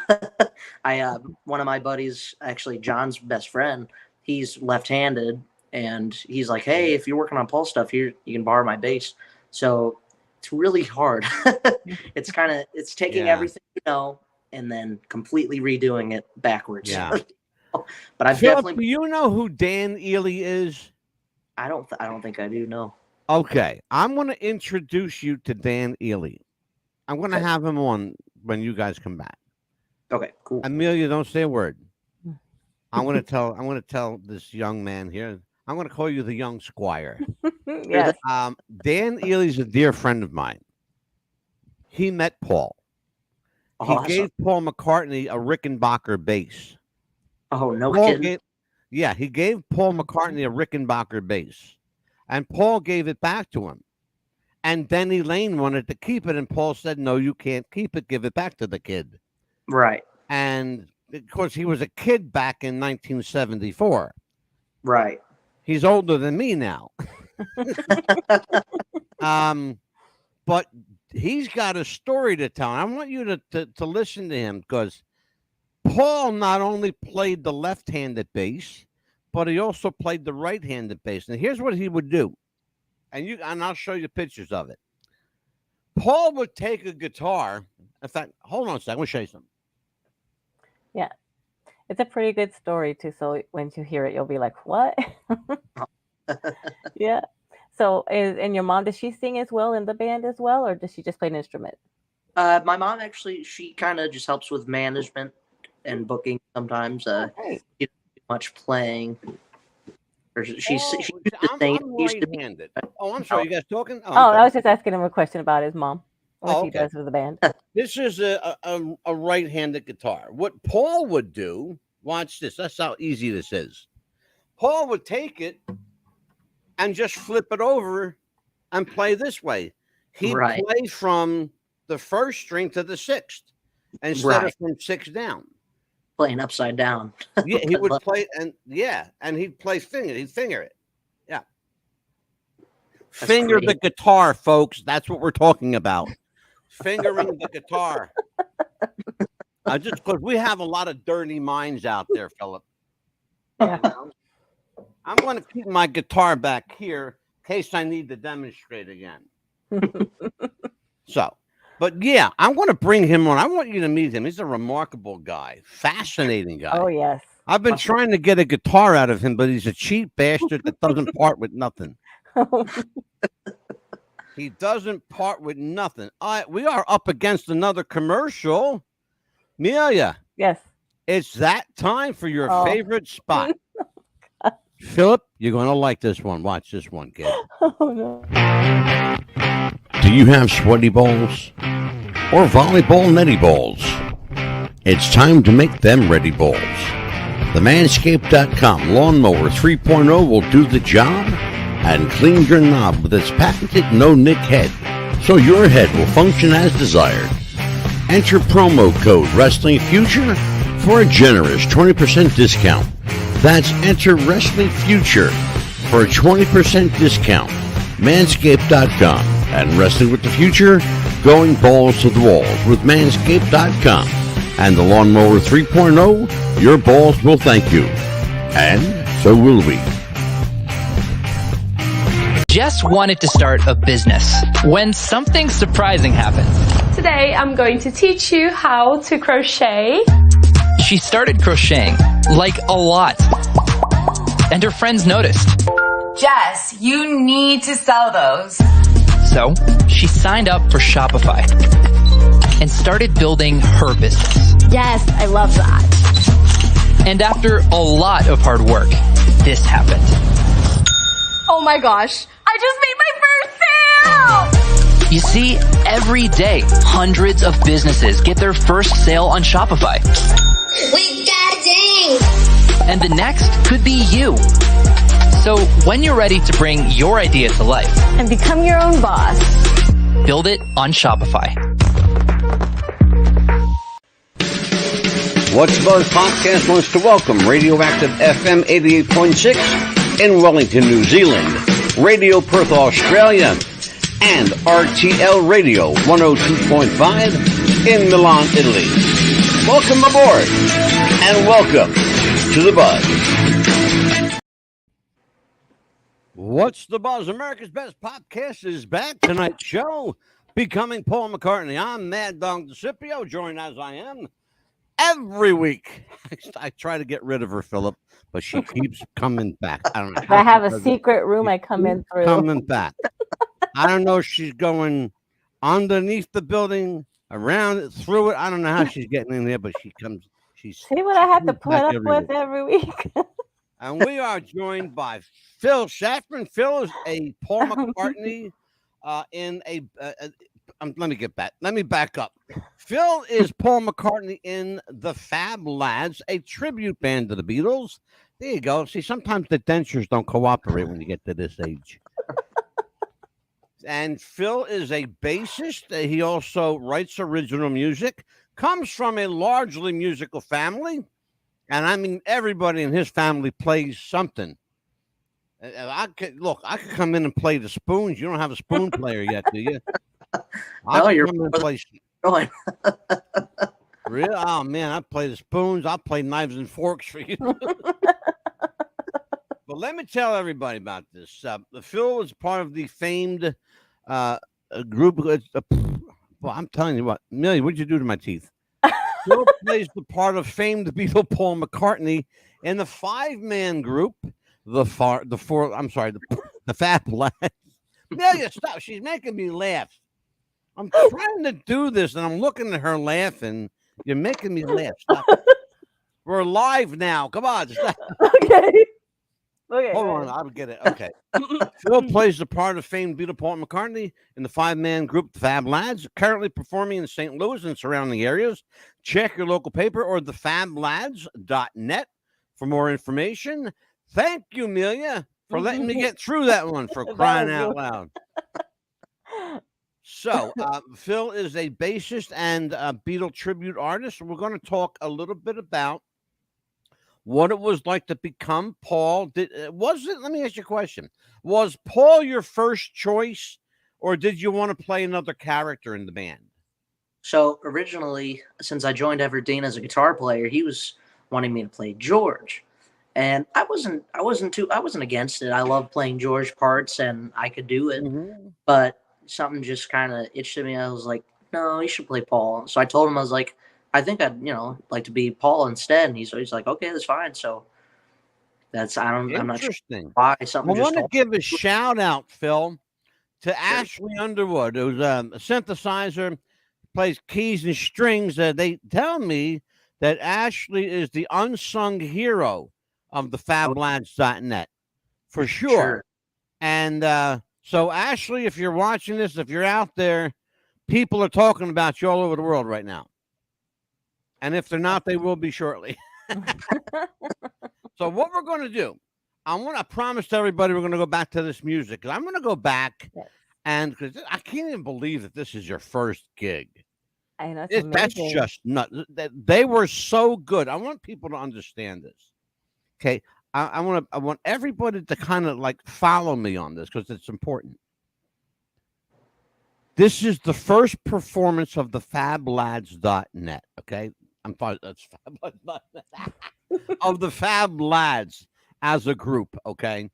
one of my buddies, actually John's best friend, he's left-handed, and he's like, "Hey, if you're working on Paul stuff, here you can borrow my bass." So it's really hard. It's taking everything and then completely redoing it backwards. Yeah. But I've Philip, definitely. do you know who Dan Ely is? I don't think I do know. Okay, I'm going to introduce you to Dan Ely. I'm going to have him on when you guys come back. Okay, cool. Amelia, don't say a word. I'm going to tell this young man here. I'm going to call you the young squire. Yes. Dan Ely's a dear friend of mine. He met Paul. He Awesome. gave Paul McCartney a Rickenbacker bass. Oh, no Paul kidding. he gave Paul McCartney a Rickenbacker bass, and Paul gave it back to him. And Denny Lane wanted to keep it, and Paul said, "No, you can't keep it. Give it back to the kid." Right. And of course, he was a kid back in 1974. Right. He's older than me now. But he's got a story to tell. I want you to listen to him because Paul not only played the left-handed bass, but he also played the right-handed bass. And here's what he would do. And I'll show you pictures of it. Paul would take a guitar. In fact, hold on a second. Let me show you something. Yeah. It's a pretty good story too. So when you hear it, you'll be like, "What?" Yeah. So, and your mom, does she sing as well in the band as well, or does she just play an instrument? My mom actually, she kind of just helps with management and booking sometimes. She doesn't do much playing. She used to sing. I'm right-handed. Oh, I'm sorry. You guys talking? Oh, I was just asking him a question about his mom, what she okay. does with the band. This is a right-handed guitar. What Paul would do, watch this. That's how easy this is. Paul would take it and just flip it over and play this way. He'd play from the first string to the sixth instead of from six down. Playing upside down. Yeah, he would play, and he'd play he'd finger it. Yeah. That's Finger great. the guitar, folks. That's what we're talking about. Fingering the guitar. Just because we have a lot of dirty minds out there, Philip. Yeah. I'm going to keep my guitar back here in case I need to demonstrate again. So, but yeah, I'm going to bring him on. I want you to meet him. He's a remarkable guy, fascinating guy. Oh, yes. I've been trying to get a guitar out of him, but he's a cheap bastard that doesn't part with nothing. He doesn't part with nothing. We are up against another commercial. Amelia. Yes. It's that time for your favorite spot. Philip, you're going to like this one. Watch this one, kid. Oh, no. Do you have sweaty balls or volleyball netty balls? It's time to make them ready balls. The Manscaped.com Lawnmower 3.0 will do the job and clean your knob with its patented no-nick head, so your head will function as desired. Enter promo code Wrestling Future for a generous 20% discount. That's enter Wrestling Future for a 20% discount. Manscaped.com and Wrestling with the Future, going balls to the walls with Manscaped.com and the Lawnmower 3.0. Your balls will thank you, and so will we. Jess wanted to start a business when something surprising happened. Today I'm going to teach you how to crochet. She started crocheting, like a lot. And her friends noticed. Jess, you need to sell those. So she signed up for Shopify and started building her business. Yes, I love that. And after a lot of hard work, this happened. Oh my gosh, I just made my first sale! You see, every day, hundreds of businesses get their first sale on Shopify. We got ding! And the next could be you. So when you're ready to bring your idea to life And become your own boss. build it on Shopify. What's Buzz Podcast wants to welcome Radioactive FM 88.6 in Wellington, New Zealand, Radio Perth, Australia, and RTL Radio 102.5 in Milan, Italy. Welcome aboard, and welcome to The Buzz. What's the Buzz? America's Best Podcast is back. Tonight's show, Becoming Paul McCartney. I'm Mad Dog DeCipio, joined as I am every week. I try to get rid of her, Philip, but she keeps coming back. I don't know. I have a secret room I come in through. Coming back. I don't know if she's going underneath the building, around it, through it. I don't know how she's getting in there, but she comes. She's See what I have to put up every with week. every week? And we are joined by Phil Schaffron. Phil is a Paul McCartney in a. Let me get back. Let me back up. Phil is Paul McCartney in the Fab Lads, a tribute band to the Beatles. There you go. See, sometimes the dentures don't cooperate when you get to this age. And Phil is a bassist. He also writes original music. Comes from a largely musical family. And I mean, everybody in his family plays something. I could come in and play the spoons. You don't have a spoon player yet, do you? No, you're going. Really? Oh man, I play the spoons. I'll play knives and forks for you. But let me tell everybody about this. Phil was part of the famed group. Well, I'm telling you what, Millie, what'd you do to my teeth? Phil plays the part of famed Beatle Paul McCartney in the five-man group, the Fab Lads. Amelia, stop. She's making me laugh. I'm trying to do this, and I'm looking at her laughing. You're making me laugh. Stop. We're live now. Come on. Stop. Okay. Okay. Hold on. I'll get it. Okay. Phil plays the part of famed Beatle Paul McCartney in the five-man group the Fab Lads, currently performing in St. Louis and surrounding areas. Check your local paper or thefablads.net for more information. Thank you, Amelia, for letting me get through that one, for crying out loud. So, Phil is a bassist and a Beatle tribute artist. We're going to talk a little bit about what it was like to become Paul. Let me ask you a question. Was Paul your first choice, or did you want to play another character in the band? So originally, since I joined Everdeen as a guitar player, he was wanting me to play George. And I wasn't against it. I love playing George parts and I could do it. Mm-hmm. But something just kind of itched at me. I was like, no, you should play Paul. So I told him, I was like, I think I'd, like to be Paul instead. And he's like, okay, that's fine. So I'm not sure why something. I want to give a shout out, Phil, to Ashley Underwood, who's a synthesizer, plays keys and strings. They tell me that Ashley is the unsung hero of the FabLads.net for sure. And so, Ashley, if you're watching this, if you're out there, people are talking about you all over the world right now. And if they're not, they will be shortly. So what we're going to do, I promised everybody we're going to go back to this music. I'm going to go back, and because I can't even believe that this is your first gig. I know, that's just nuts. They were so good. I want people to understand this. Okay, I want everybody to kind of like follow me on this because it's important. This is the first performance of the FabLads.net. Okay, I'm sorry, that's FabLads.net. Of the Fab Lads as a group. Okay,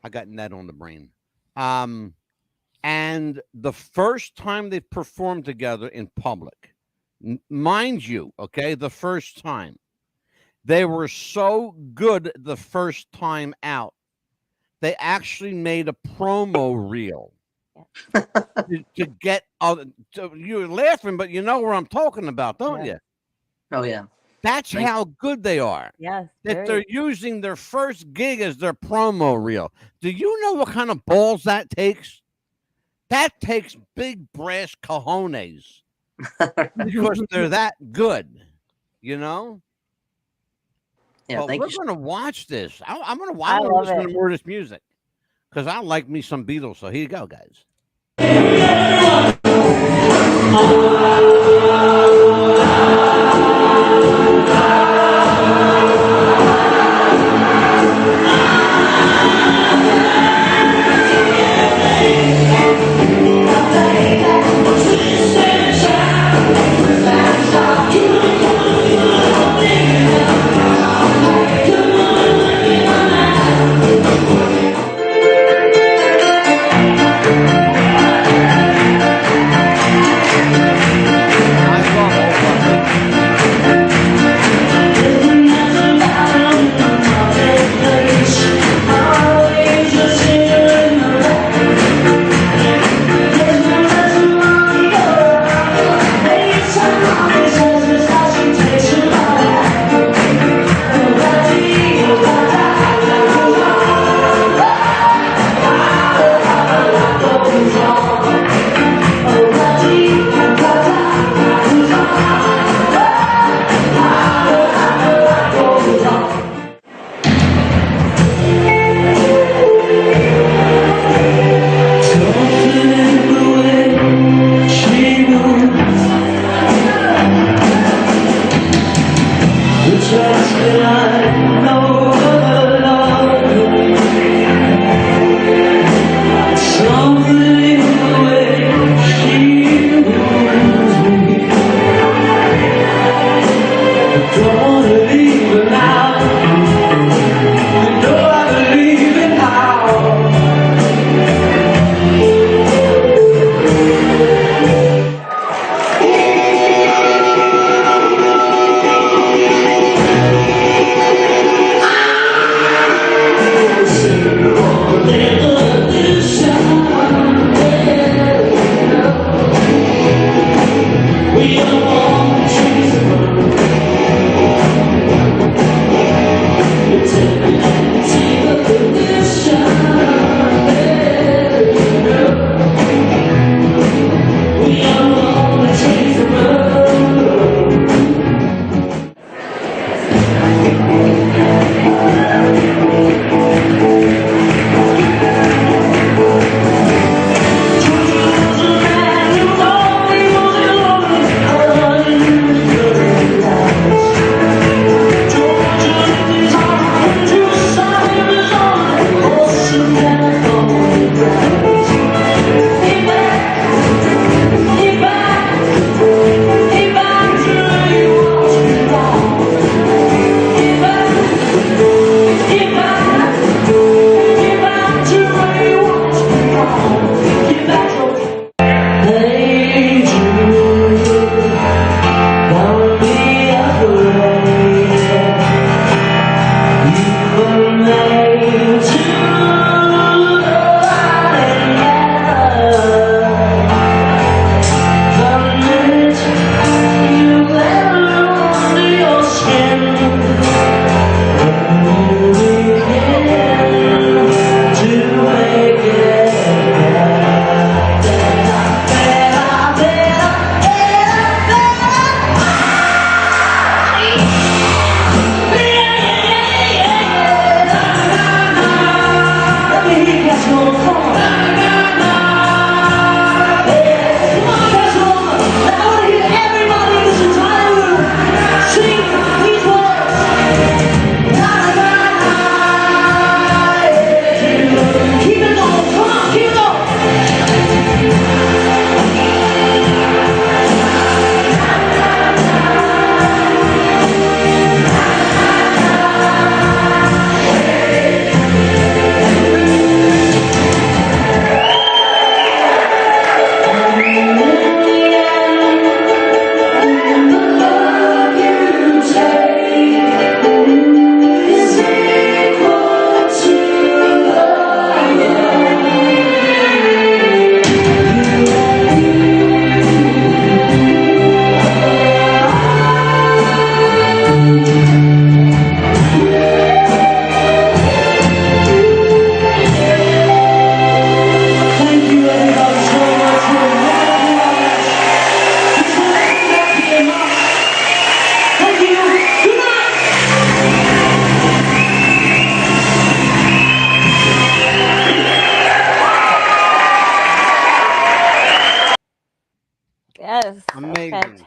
I got net on the brain. And the first time they performed together in public, mind you, okay, the first time, they were so good the first time out, they actually made a promo reel to get other. You're laughing, but you know where I'm talking about, don't you? Oh, yeah. That's how good they are. Yes. That they're using their first gig as their promo reel. Do you know what kind of balls that takes? That takes big brass cojones because they're that good, Yeah, but we're going to watch this. I'm going to watch listen to more of this music because I like me some Beatles. So here you go, guys.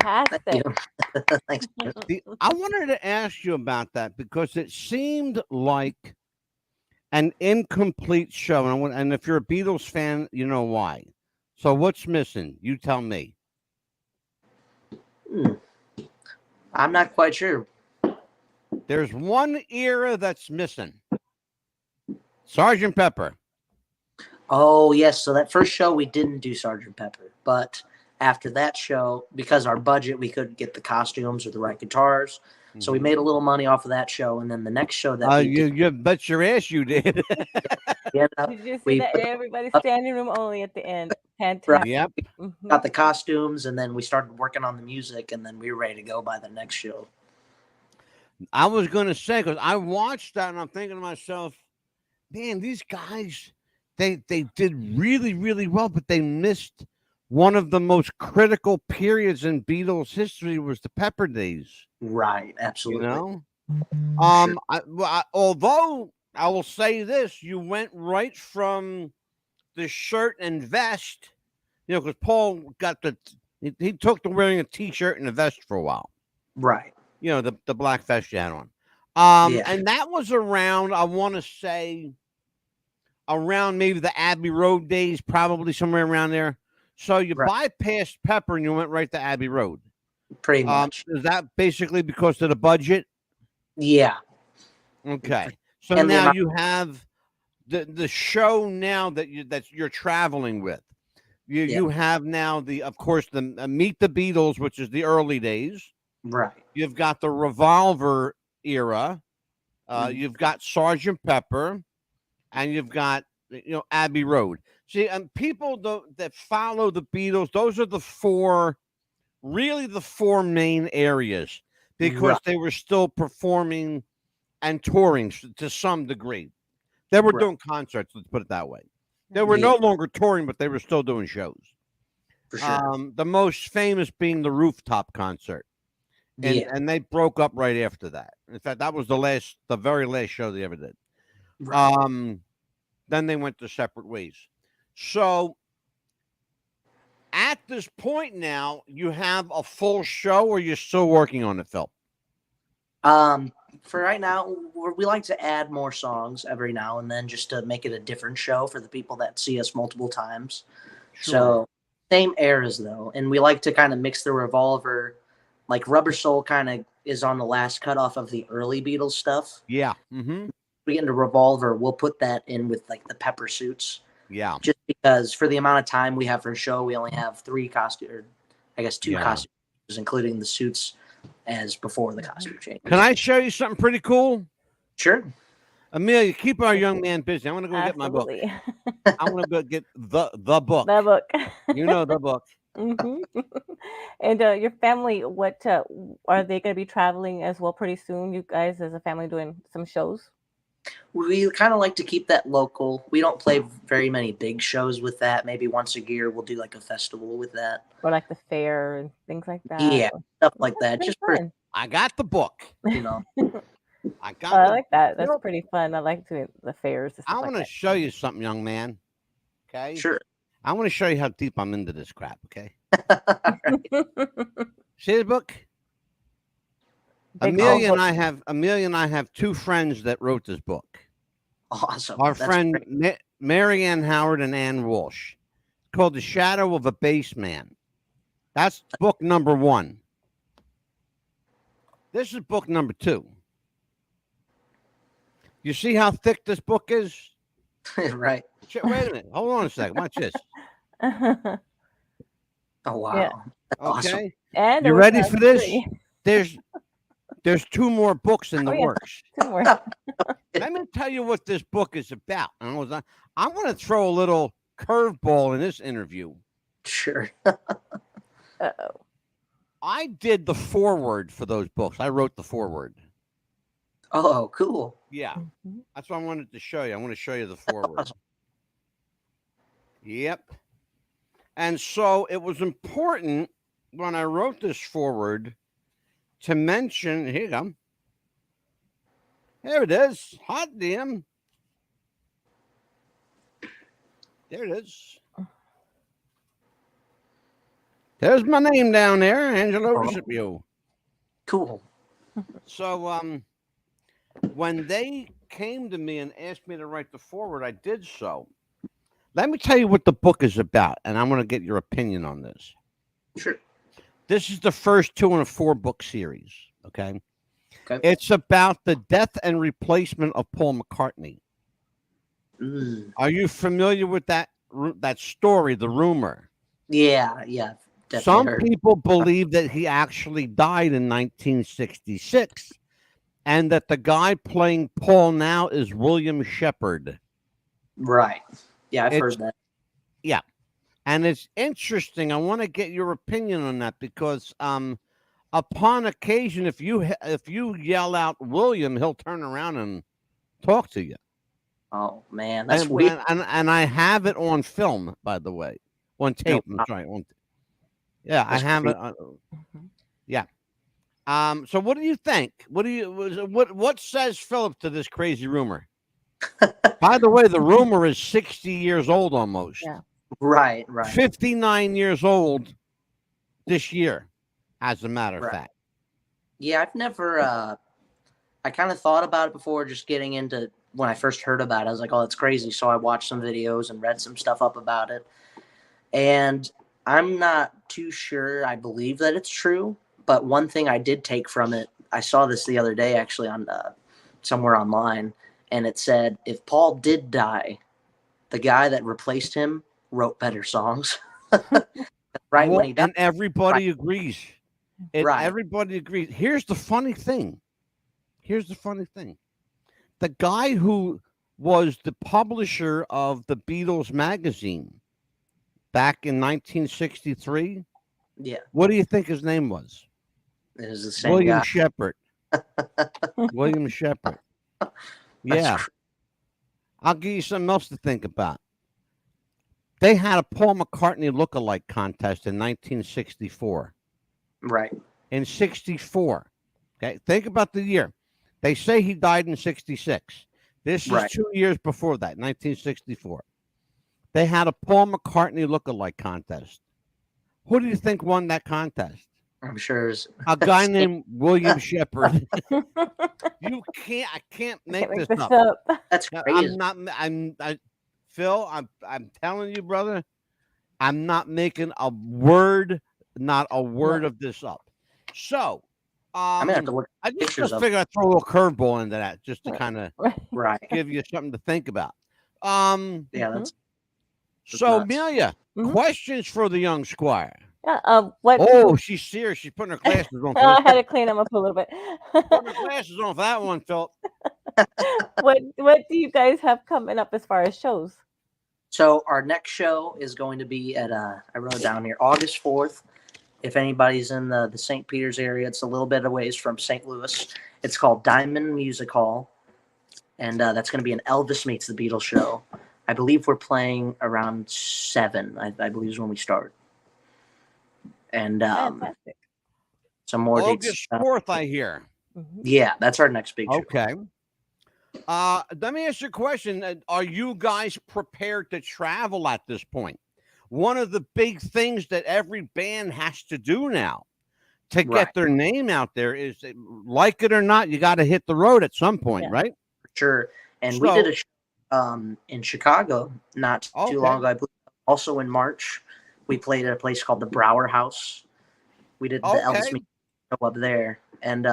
fantastic. Thanks. I wanted to ask you about that because it seemed like an incomplete show, and if you're a Beatles fan, you know why. So what's missing? You tell me. I'm not quite sure. There's one era that's missing. Sergeant Pepper. Oh, yes. So that first show, we didn't do Sergeant Pepper. But after that show, because our budget, we couldn't get the costumes or the right guitars. So we made a little money off of that show. And then the next show that we did, You bet your ass you did. Did you see that? Everybody's standing room only at the end. Fantastic. Yep. got the costumes, and then we started working on the music, and then we were ready to go by the next show. I was going to say, because I watched that and I'm thinking to myself, man, these guys, they did really, really well, but they missed one of the most critical periods in Beatles history was the Pepper days. Right, absolutely. You know? Although I will say this, you went right from the shirt and vest, because Paul got he took to wearing a t-shirt and a vest for a while. Right. The black vest you had on. And that was around, I want to say, around maybe the Abbey Road days, probably somewhere around there. So you bypassed Pepper and you went right to Abbey Road. Pretty much. Is that basically because of the budget? Yeah. Okay. So And now you have the show now that you're traveling with. You have now of course the Meet the Beatles, which is the early days. Right. You've got the Revolver era. You've got Sergeant Pepper, and you've got Abbey Road. See, and people that follow the Beatles, those are the four main areas because they were still performing and touring to some degree. They were doing concerts, let's put it that way. They were no longer touring, but they were still doing shows. For sure. The most famous being the rooftop concert. And they broke up right after that. In fact, that was the very last show they ever did. Right. Then they went to separate ways. So at this point now, you have a full show, or you're still working on it, Phil? For right now, we like to add more songs every now and then just to make it a different show for the people that see us multiple times. Sure. So same eras though, and we like to kind of mix the Revolver. Like Rubber Soul kind of is on the last cutoff of the early Beatles stuff. Yeah. Mm-hmm. We get into Revolver, we'll put that in with like the Pepper suits. Yeah. Just because for the amount of time we have for a show, we only have 3 costumes, or I guess 2 costumes, including the suits as before the costume change. Can I show you something pretty cool? Sure. Amelia, keep our young man busy. I'm going to go get my book. I'm going to go get the book. The book. The book. Mm-hmm. And your family, what are they going to be traveling as well pretty soon? You guys as a family doing some shows? We kind of like to keep that local. We don't play very many big shows with that. Maybe once a year we'll do like a festival with that. Or like the fair and things like that. Yeah, stuff like that. Just I got the book. I like that. That's pretty fun. I like doing the fairs. I want to show you something, young man. Okay? Sure. I want to show you how deep I'm into this crap, okay? See the book? Amelia and I have 2 friends that wrote this book. Awesome. Our friend Mary Ann Howard and Ann Walsh. It's called The Shadow of a Bass Man. That's book number 1. This is book number 2. You see how thick this book is? Right. Wait a minute. Hold on a second. Watch this. Oh, wow. Yeah. Okay. Awesome. And you ready for this? There's 2 more books in the works. 2 more. Let me tell you what this book is about. I'm going to throw a little curveball in this interview. Sure. Uh-oh. I did the foreword for those books. I wrote the foreword. Oh, cool. Yeah. That's what I wanted to show you. I want to show you the foreword. Awesome. Yep. And so it was important when I wrote this foreword to mention, here you go. There it is. Hot damn. There it is. There's my name down there, Angelo Discipio. Cool. So, when they came to me and asked me to write the foreword, I did so. Let me tell you what the book is about, and I'm going to get your opinion on this. Sure. This is the first 2 in a 4-book series. Okay. Okay. It's about the death and replacement of Paul McCartney. Are you familiar with that story, the rumor? Yeah. Some people believe that he actually died in 1966 and that the guy playing Paul now is William Shepard. Right. Yeah, I've heard that. Yeah. And it's interesting. I want to get your opinion on that because upon occasion, if you yell out William, he'll turn around and talk to you. Oh man, that's weird. And I have it on film, by the way, on tape. I'm sorry. Yeah, that's I have creepy. It. Yeah. So what do you think? What says Philip to this crazy rumor? By the way, the rumor is 60 years old almost. Yeah. Right. 59 years old this year, as a matter of fact. Yeah, I've never. I kind of thought about it before, just getting into when I first heard about it. I was like, "Oh, that's crazy." So I watched some videos and read some stuff up about it, and I'm not too sure I believe that it's true, but one thing I did take from it, I saw this the other day actually on somewhere online, and it said if Paul did die, the guy that replaced him wrote better songs. Right when he died. And everybody agrees. Everybody agrees. Here's the funny thing. The guy who was the publisher of the Beatles magazine back in 1963. Yeah. What do you think his name was? It was the same William guy. Shepard. William Shepard. Yeah. I'll give you something else to think about. They had a Paul McCartney lookalike contest in 1964. Right. In 64. Okay. Think about the year. They say he died in 66. This is 2 years before that, 1964. They had a Paul McCartney lookalike contest. Who do you think won that contest? I'm sure it's a guy named William Shepard. I can't make this up. That's crazy. Phil, I'm telling you, brother, I'm not making a word of this up. So, I'm gonna have to look I just figure I'd throw a little curveball into that just to kind of give you something to think about. Yeah, that's so nuts. Amelia, questions for the young squire. Yeah. She's serious. She's putting her glasses on. I had to clean them up a little bit. Putting her glasses on for that one, Phil. What do you guys have coming up as far as shows? So our next show is going to be at I wrote it down here, August 4th. If anybody's in the St. Peter's area, it's a little bit of ways from St. Louis. It's called Diamond Music Hall, and that's going to be an Elvis Meets the Beatles show. I believe we're playing around 7. I believe is when we start. And some more August 4th, I hear. Yeah, that's our next big show. Okay. Let me ask you a question. Are you guys prepared to travel at this point? One of the big things that every band has to do now to get their name out there is, like it or not, you got to hit the road at some point, right? Sure. And we did a show in Chicago not too long ago. I believe also in March. We played at a place called the Brower House. We did the Elvis Meets show up there, and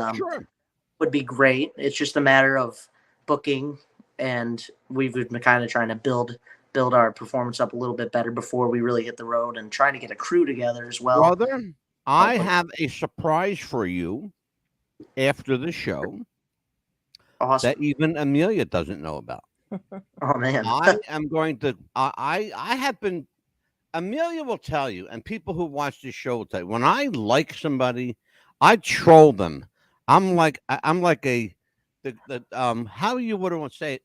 would be great. It's just a matter of booking, and we've been kind of trying to build our performance up a little bit better before we really hit the road, and trying to get a crew together as well. Brother, I have a surprise for you after the show that even Amelia doesn't know about. Oh man, I am going to. I have been. Amelia will tell you, and people who watch this show will tell you, when I like somebody, I troll them. I'm like a how you would want to say it?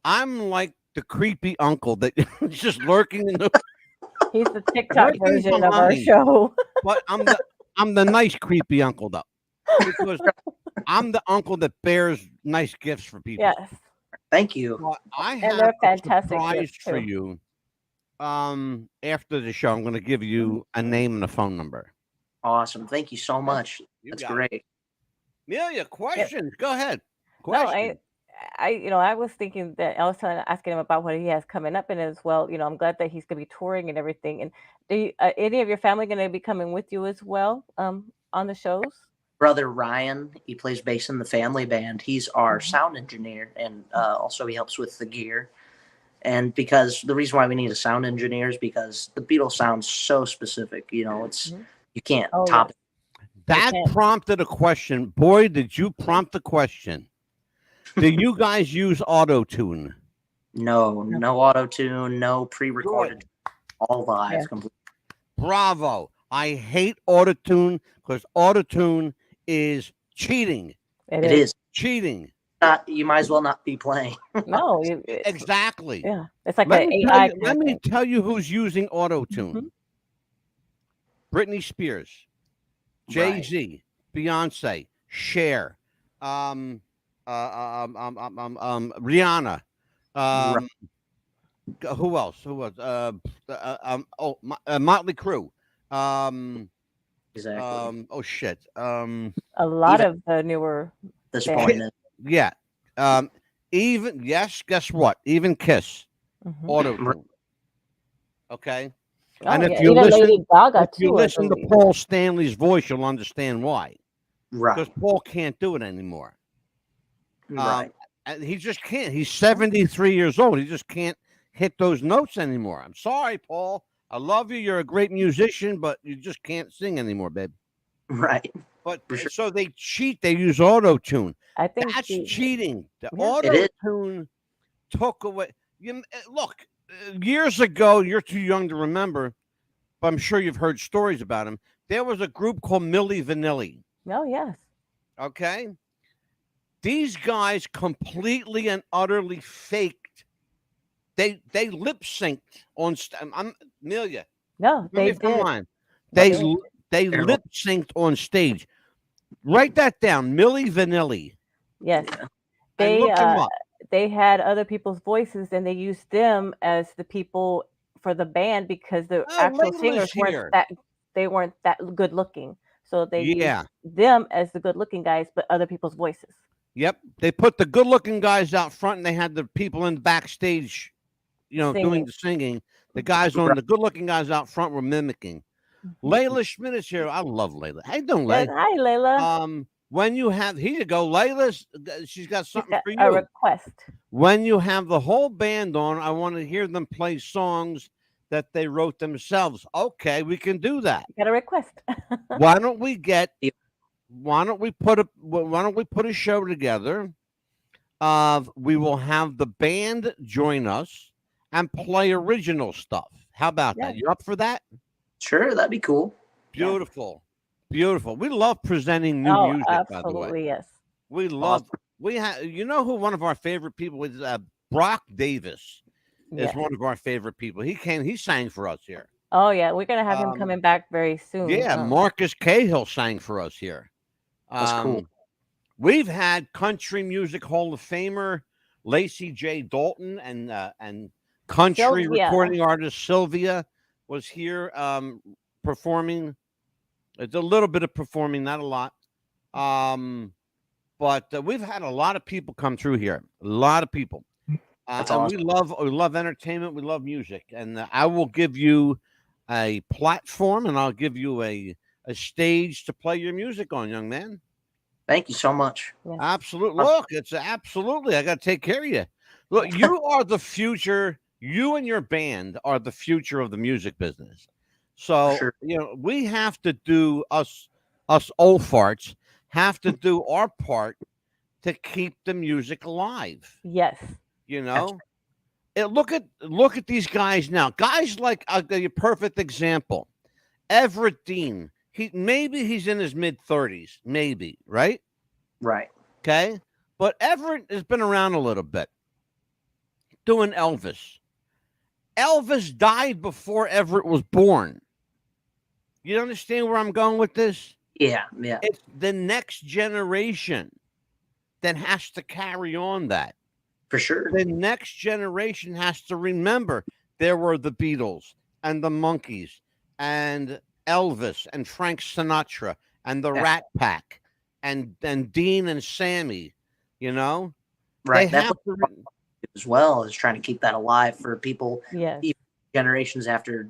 I'm like the creepy uncle that is just lurking in the. He's the TikTok version of our show. But I'm the nice creepy uncle though, because I'm the uncle that bears nice gifts for people. Yes. Thank you. Well, I And have they're a fantastic surprise gifts, for too. you. after the show, I'm going to give you a name and a phone number. Awesome. Thank you so much. You That's got great. it. Amelia, questions? Go ahead. No, Question. I was thinking that I was asking him about what he has coming up, and as well, I'm glad that he's going to be touring and everything. And any of your family going to be coming with you as well, on the shows? Brother Ryan, he plays bass in the family band. He's our sound engineer, and also he helps with the gear. And because the reason why we need a sound engineer is because the Beatles sounds so specific. It's you can't top it. That prompted a question. Boy, did you prompt the question. Do you guys use auto-tune? No auto-tune, no pre-recorded, all live. Completely. Bravo. I hate auto-tune because auto-tune is cheating. It is cheating. You might as well not be playing. No, exactly. Yeah, it's like let an me AI. let me tell you who's using auto-tune. Britney Spears, Jay-Z, Beyonce, Cher, Rihanna. Who else? Who was? Motley Crue. Exactly. Oh shit. A lot of the newer. Yeah. Even guess what? Even Kiss. Auto-tune. Okay. And if you listen, Lady Gaga if you too, listen to Paul Stanley's voice, you'll understand why. Right. Because Paul can't do it anymore. Right. And he just can't. He's 73 years old. He just can't hit those notes anymore. I'm sorry, Paul. I love you. You're a great musician, but you just can't sing anymore, babe. Right. But so they cheat. They use auto-tune. I think that's cheating. The Yeah. auto-tune took away. Look, years ago, you're too young to remember, but I'm sure you've heard stories about him. There was a group called Milli Vanilli. Oh, yes. Okay. These guys completely and utterly faked. They lip synced on. I'm Amelia. No, they did. They lip synced on stage. Write that down, Milli Vanilli. Yes, they had other people's voices, and they used them as the people for the band because the actual singers weren't that good looking. So they used them as the good looking guys, but other people's voices. Yep, they put the good looking guys out front, and they had the people in the backstage, doing the singing. The guys on the good looking guys out front were mimicking. Layla Schmidt is here. I love Layla. How you doing, Layla? Hi, Layla. When you have, here you go, Layla's. She's got something for you. A request. When you have the whole band on, I want to hear them play songs that they wrote themselves. Okay, we can do that. Got a request. Why don't we put a show together? We will have the band join us and play original stuff. How about that? You up for that? Sure, that'd be cool. Beautiful. Beautiful. We love presenting new music, by the way. Absolutely, yes. We love who one of our favorite people is Brock Davis is one of our favorite people. He sang for us here. Oh yeah, we're gonna have him coming back very soon. Yeah, Marcus Cahill sang for us here. That's cool. We've had country music Hall of Famer Lacey J. Dalton and country recording artist Sylvia was here performing. It's a little bit of performing, not a lot. But we've had a lot of people come through here. A lot of people. Awesome. We love entertainment. We love music. And I will give you a platform and I'll give you a stage to play your music on, young man. Thank you so much. Yeah. Absolutely. Look, it's absolutely. I got to take care of you. Look, you are the future. You and your band are the future of the music business. So, we have to do us old farts have to do our part to keep the music alive. Yes. Look at these guys now. Guys like I'll give you a perfect example. Everett Dean. He's in his mid-30s, maybe, right? Right. Okay. But Everett has been around a little bit. Doing Elvis. Elvis died before Everett was born. You understand where I'm going with this? Yeah. It's the next generation that has to carry on that. For sure. The next generation has to remember there were the Beatles and the Monkees and Elvis and Frank Sinatra and the Rat Pack and Dean and Sammy, you know? Right. They have to as well as trying to keep that alive for people, Yes. even generations after,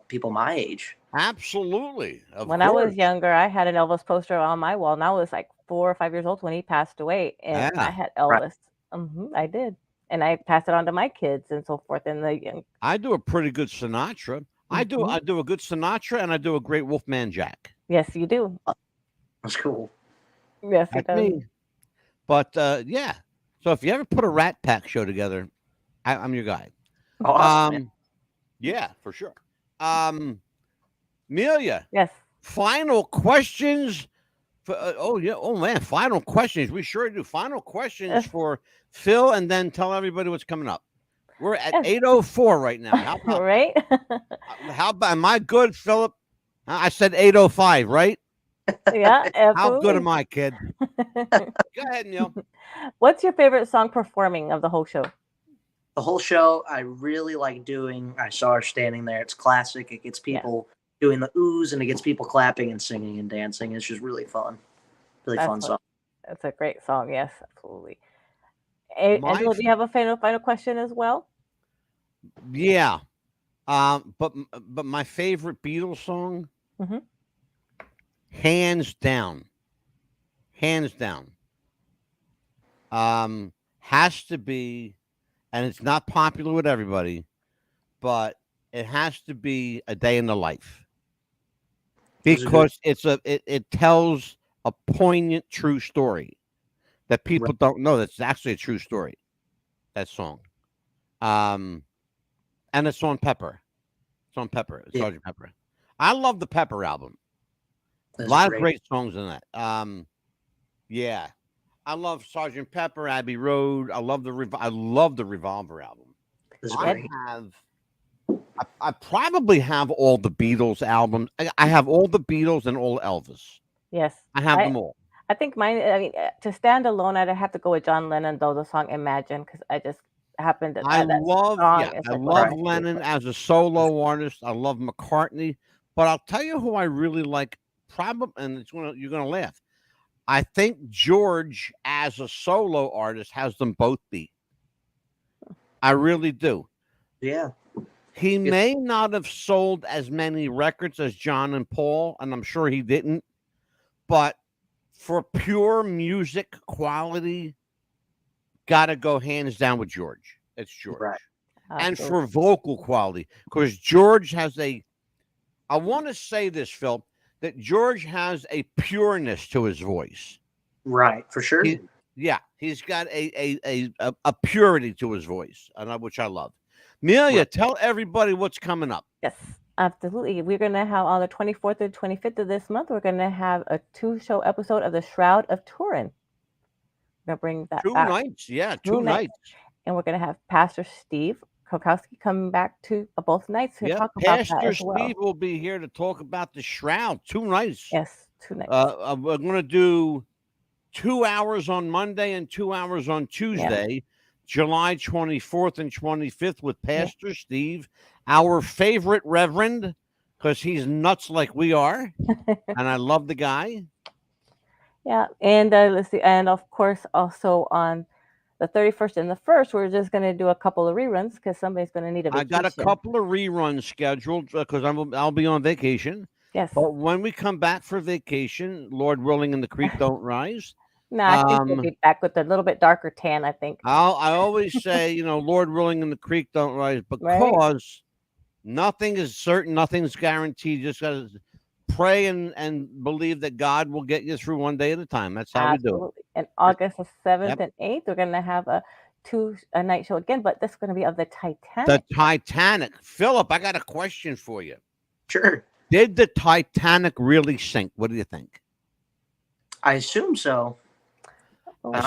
people my age. Absolutely. When I was younger, I had an Elvis poster on my wall, and I was like 4 or 5 years old when he passed away, and I had Elvis. I did, and I passed it on to my kids and so forth. And I do a pretty good Sinatra. I do a good Sinatra, and I do a great Wolfman Jack. Yes, you do. That's cool. Yes, That's me. But yeah. So if you ever put a Rat Pack show together, I'm your guy. Awesome, yeah, for sure. Amelia. Yes. Final questions. Final questions. We sure do. Final questions for Phil, and then tell everybody what's coming up. We're at 8:04 right now. How about, right? How about? Am I good, Philip? I said 8:05, right? Yeah. Absolutely. How good am I, kid? Go ahead, Neil. What's your favorite song performing of the whole show? The whole show, I really like doing. I saw her standing there. It's classic. It gets people doing the oohs, and it gets people clapping and singing and dancing. It's just really fun. Really fun song. That's a great song. Yes, absolutely. Angela, do you have a final question as well? Yeah. But my favorite Beatles song, hands down, has to be, and it's not popular with everybody, but it has to be A Day in the Life, because it tells a poignant, true story that people don't know. That's actually a true story. That song, and it's on Pepper. It's on Pepper. It's Sgt. Pepper. I love the Pepper album. That's a lot of great songs in that. Yeah, I love Sgt. Pepper, Abbey Road. I love the Revolver album. I probably have all the Beatles albums. I have all the Beatles and all Elvis. Yes, I have them all. I think mine. I mean, to stand alone, I'd have to go with John Lennon, though, the song "Imagine," because I just happened to. I love Lennon as a solo artist. I love McCartney, but I'll tell you who I really like. Probably, and you're gonna laugh. I think George, as a solo artist, has them both beat. I really do. Yeah. He may not have sold as many records as John and Paul, and I'm sure he didn't. But for pure music quality, gotta go hands down with George. It's George. Right. And for vocal quality, because George has I want to say this, Phil, that George has a pureness to his voice. Right, for sure. He's got a purity to his voice, which I love. Amelia, tell everybody what's coming up. Yes, absolutely. We're going to have on the 24th and 25th of this month, we're going to have a 2-show episode of The Shroud of Turin. We're going to bring that back. 2 nights. Yeah, 2 nights. And we're going to have Pastor Steve Kokowski coming back to both nights to talk about that as well. Pastor Steve will be here to talk about the Shroud. 2 nights. Yes, 2 nights. We're going to do 2 hours on Monday and 2 hours on Tuesday, July 24th and 25th with Pastor Steve, our favorite reverend, because he's nuts like we are, and I love the guy. Yeah, and let's see, and of course, also on the 31st and the 1st, we're just going to do a couple of reruns because somebody's going to need a vacation. I got a couple of reruns scheduled because I'll be on vacation. Yes. But when we come back for vacation, Lord willing, and the creek don't rise. No, I think we'll be back with a little bit darker tan, I think. I always say, Lord willing, and the creek don't rise, because nothing is certain, nothing's guaranteed. You just got to pray and believe that God will get you through one day at a time. That's how we do it. And August the 7th and 8th, we're going to have a night show again, but this is going to be of the Titanic. The Titanic. Philip, I got a question for you. Sure. Did the Titanic really sink? What do you think? I assume so.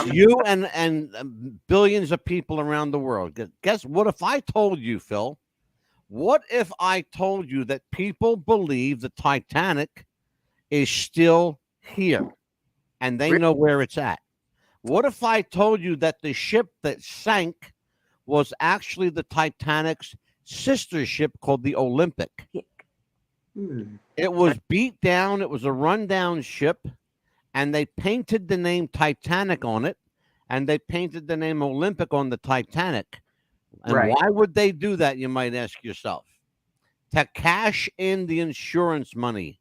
You and billions of people around the world. Guess what if I told you, Phil? What if I told you that people believe the Titanic is still here and they know where it's at? What if I told you that the ship that sank was actually the Titanic's sister ship called the Olympic. Hmm. It was beat down. It was a rundown ship, and they painted the name Titanic on it, and they painted the name Olympic on the Titanic. And Right. why would they do that, you might ask yourself? To cash in the insurance money.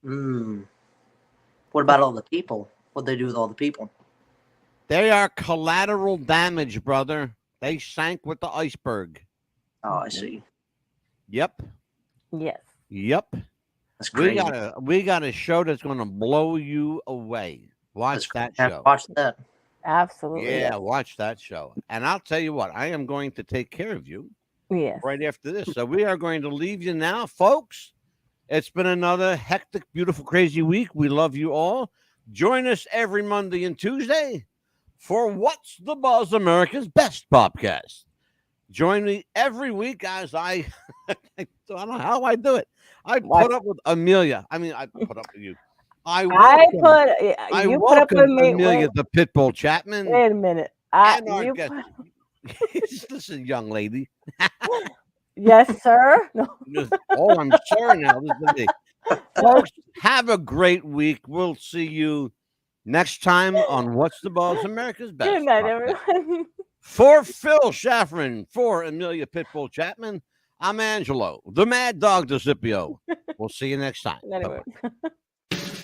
Hmm. What about all the people? What'd they do with all the people? They are collateral damage, brother. They sank with the iceberg. Oh, I see. Yep. Yes. Yep. That's crazy. We got a show that's going to blow you away. Watch that show. Watch that. Absolutely. Yeah, watch that show. And I'll tell you what, I am going to take care of you Yes. right after this. So we are going to leave you now, folks. It's been another hectic, beautiful, crazy week. We love you all. Join us every Monday and Tuesday for What's the Buzz, America's Best Podcast. Join me every week as I don't know how I do it. I put up with Amelia. I mean, I put up with you. I put up with me. Amelia the Pitbull Chapman. Wait a minute. Listen, young lady. Yes, sir. No. Oh, I'm sure now. Listen to me. Folks, have a great week. We'll see you next time on What's the Buzz, America's Best. Good night, everyone. For Phil Schaffron, for Amelia Pitbull Chapman, I'm Angelo, the Mad Dog DeCipio. We'll see you next time. Good night, everyone.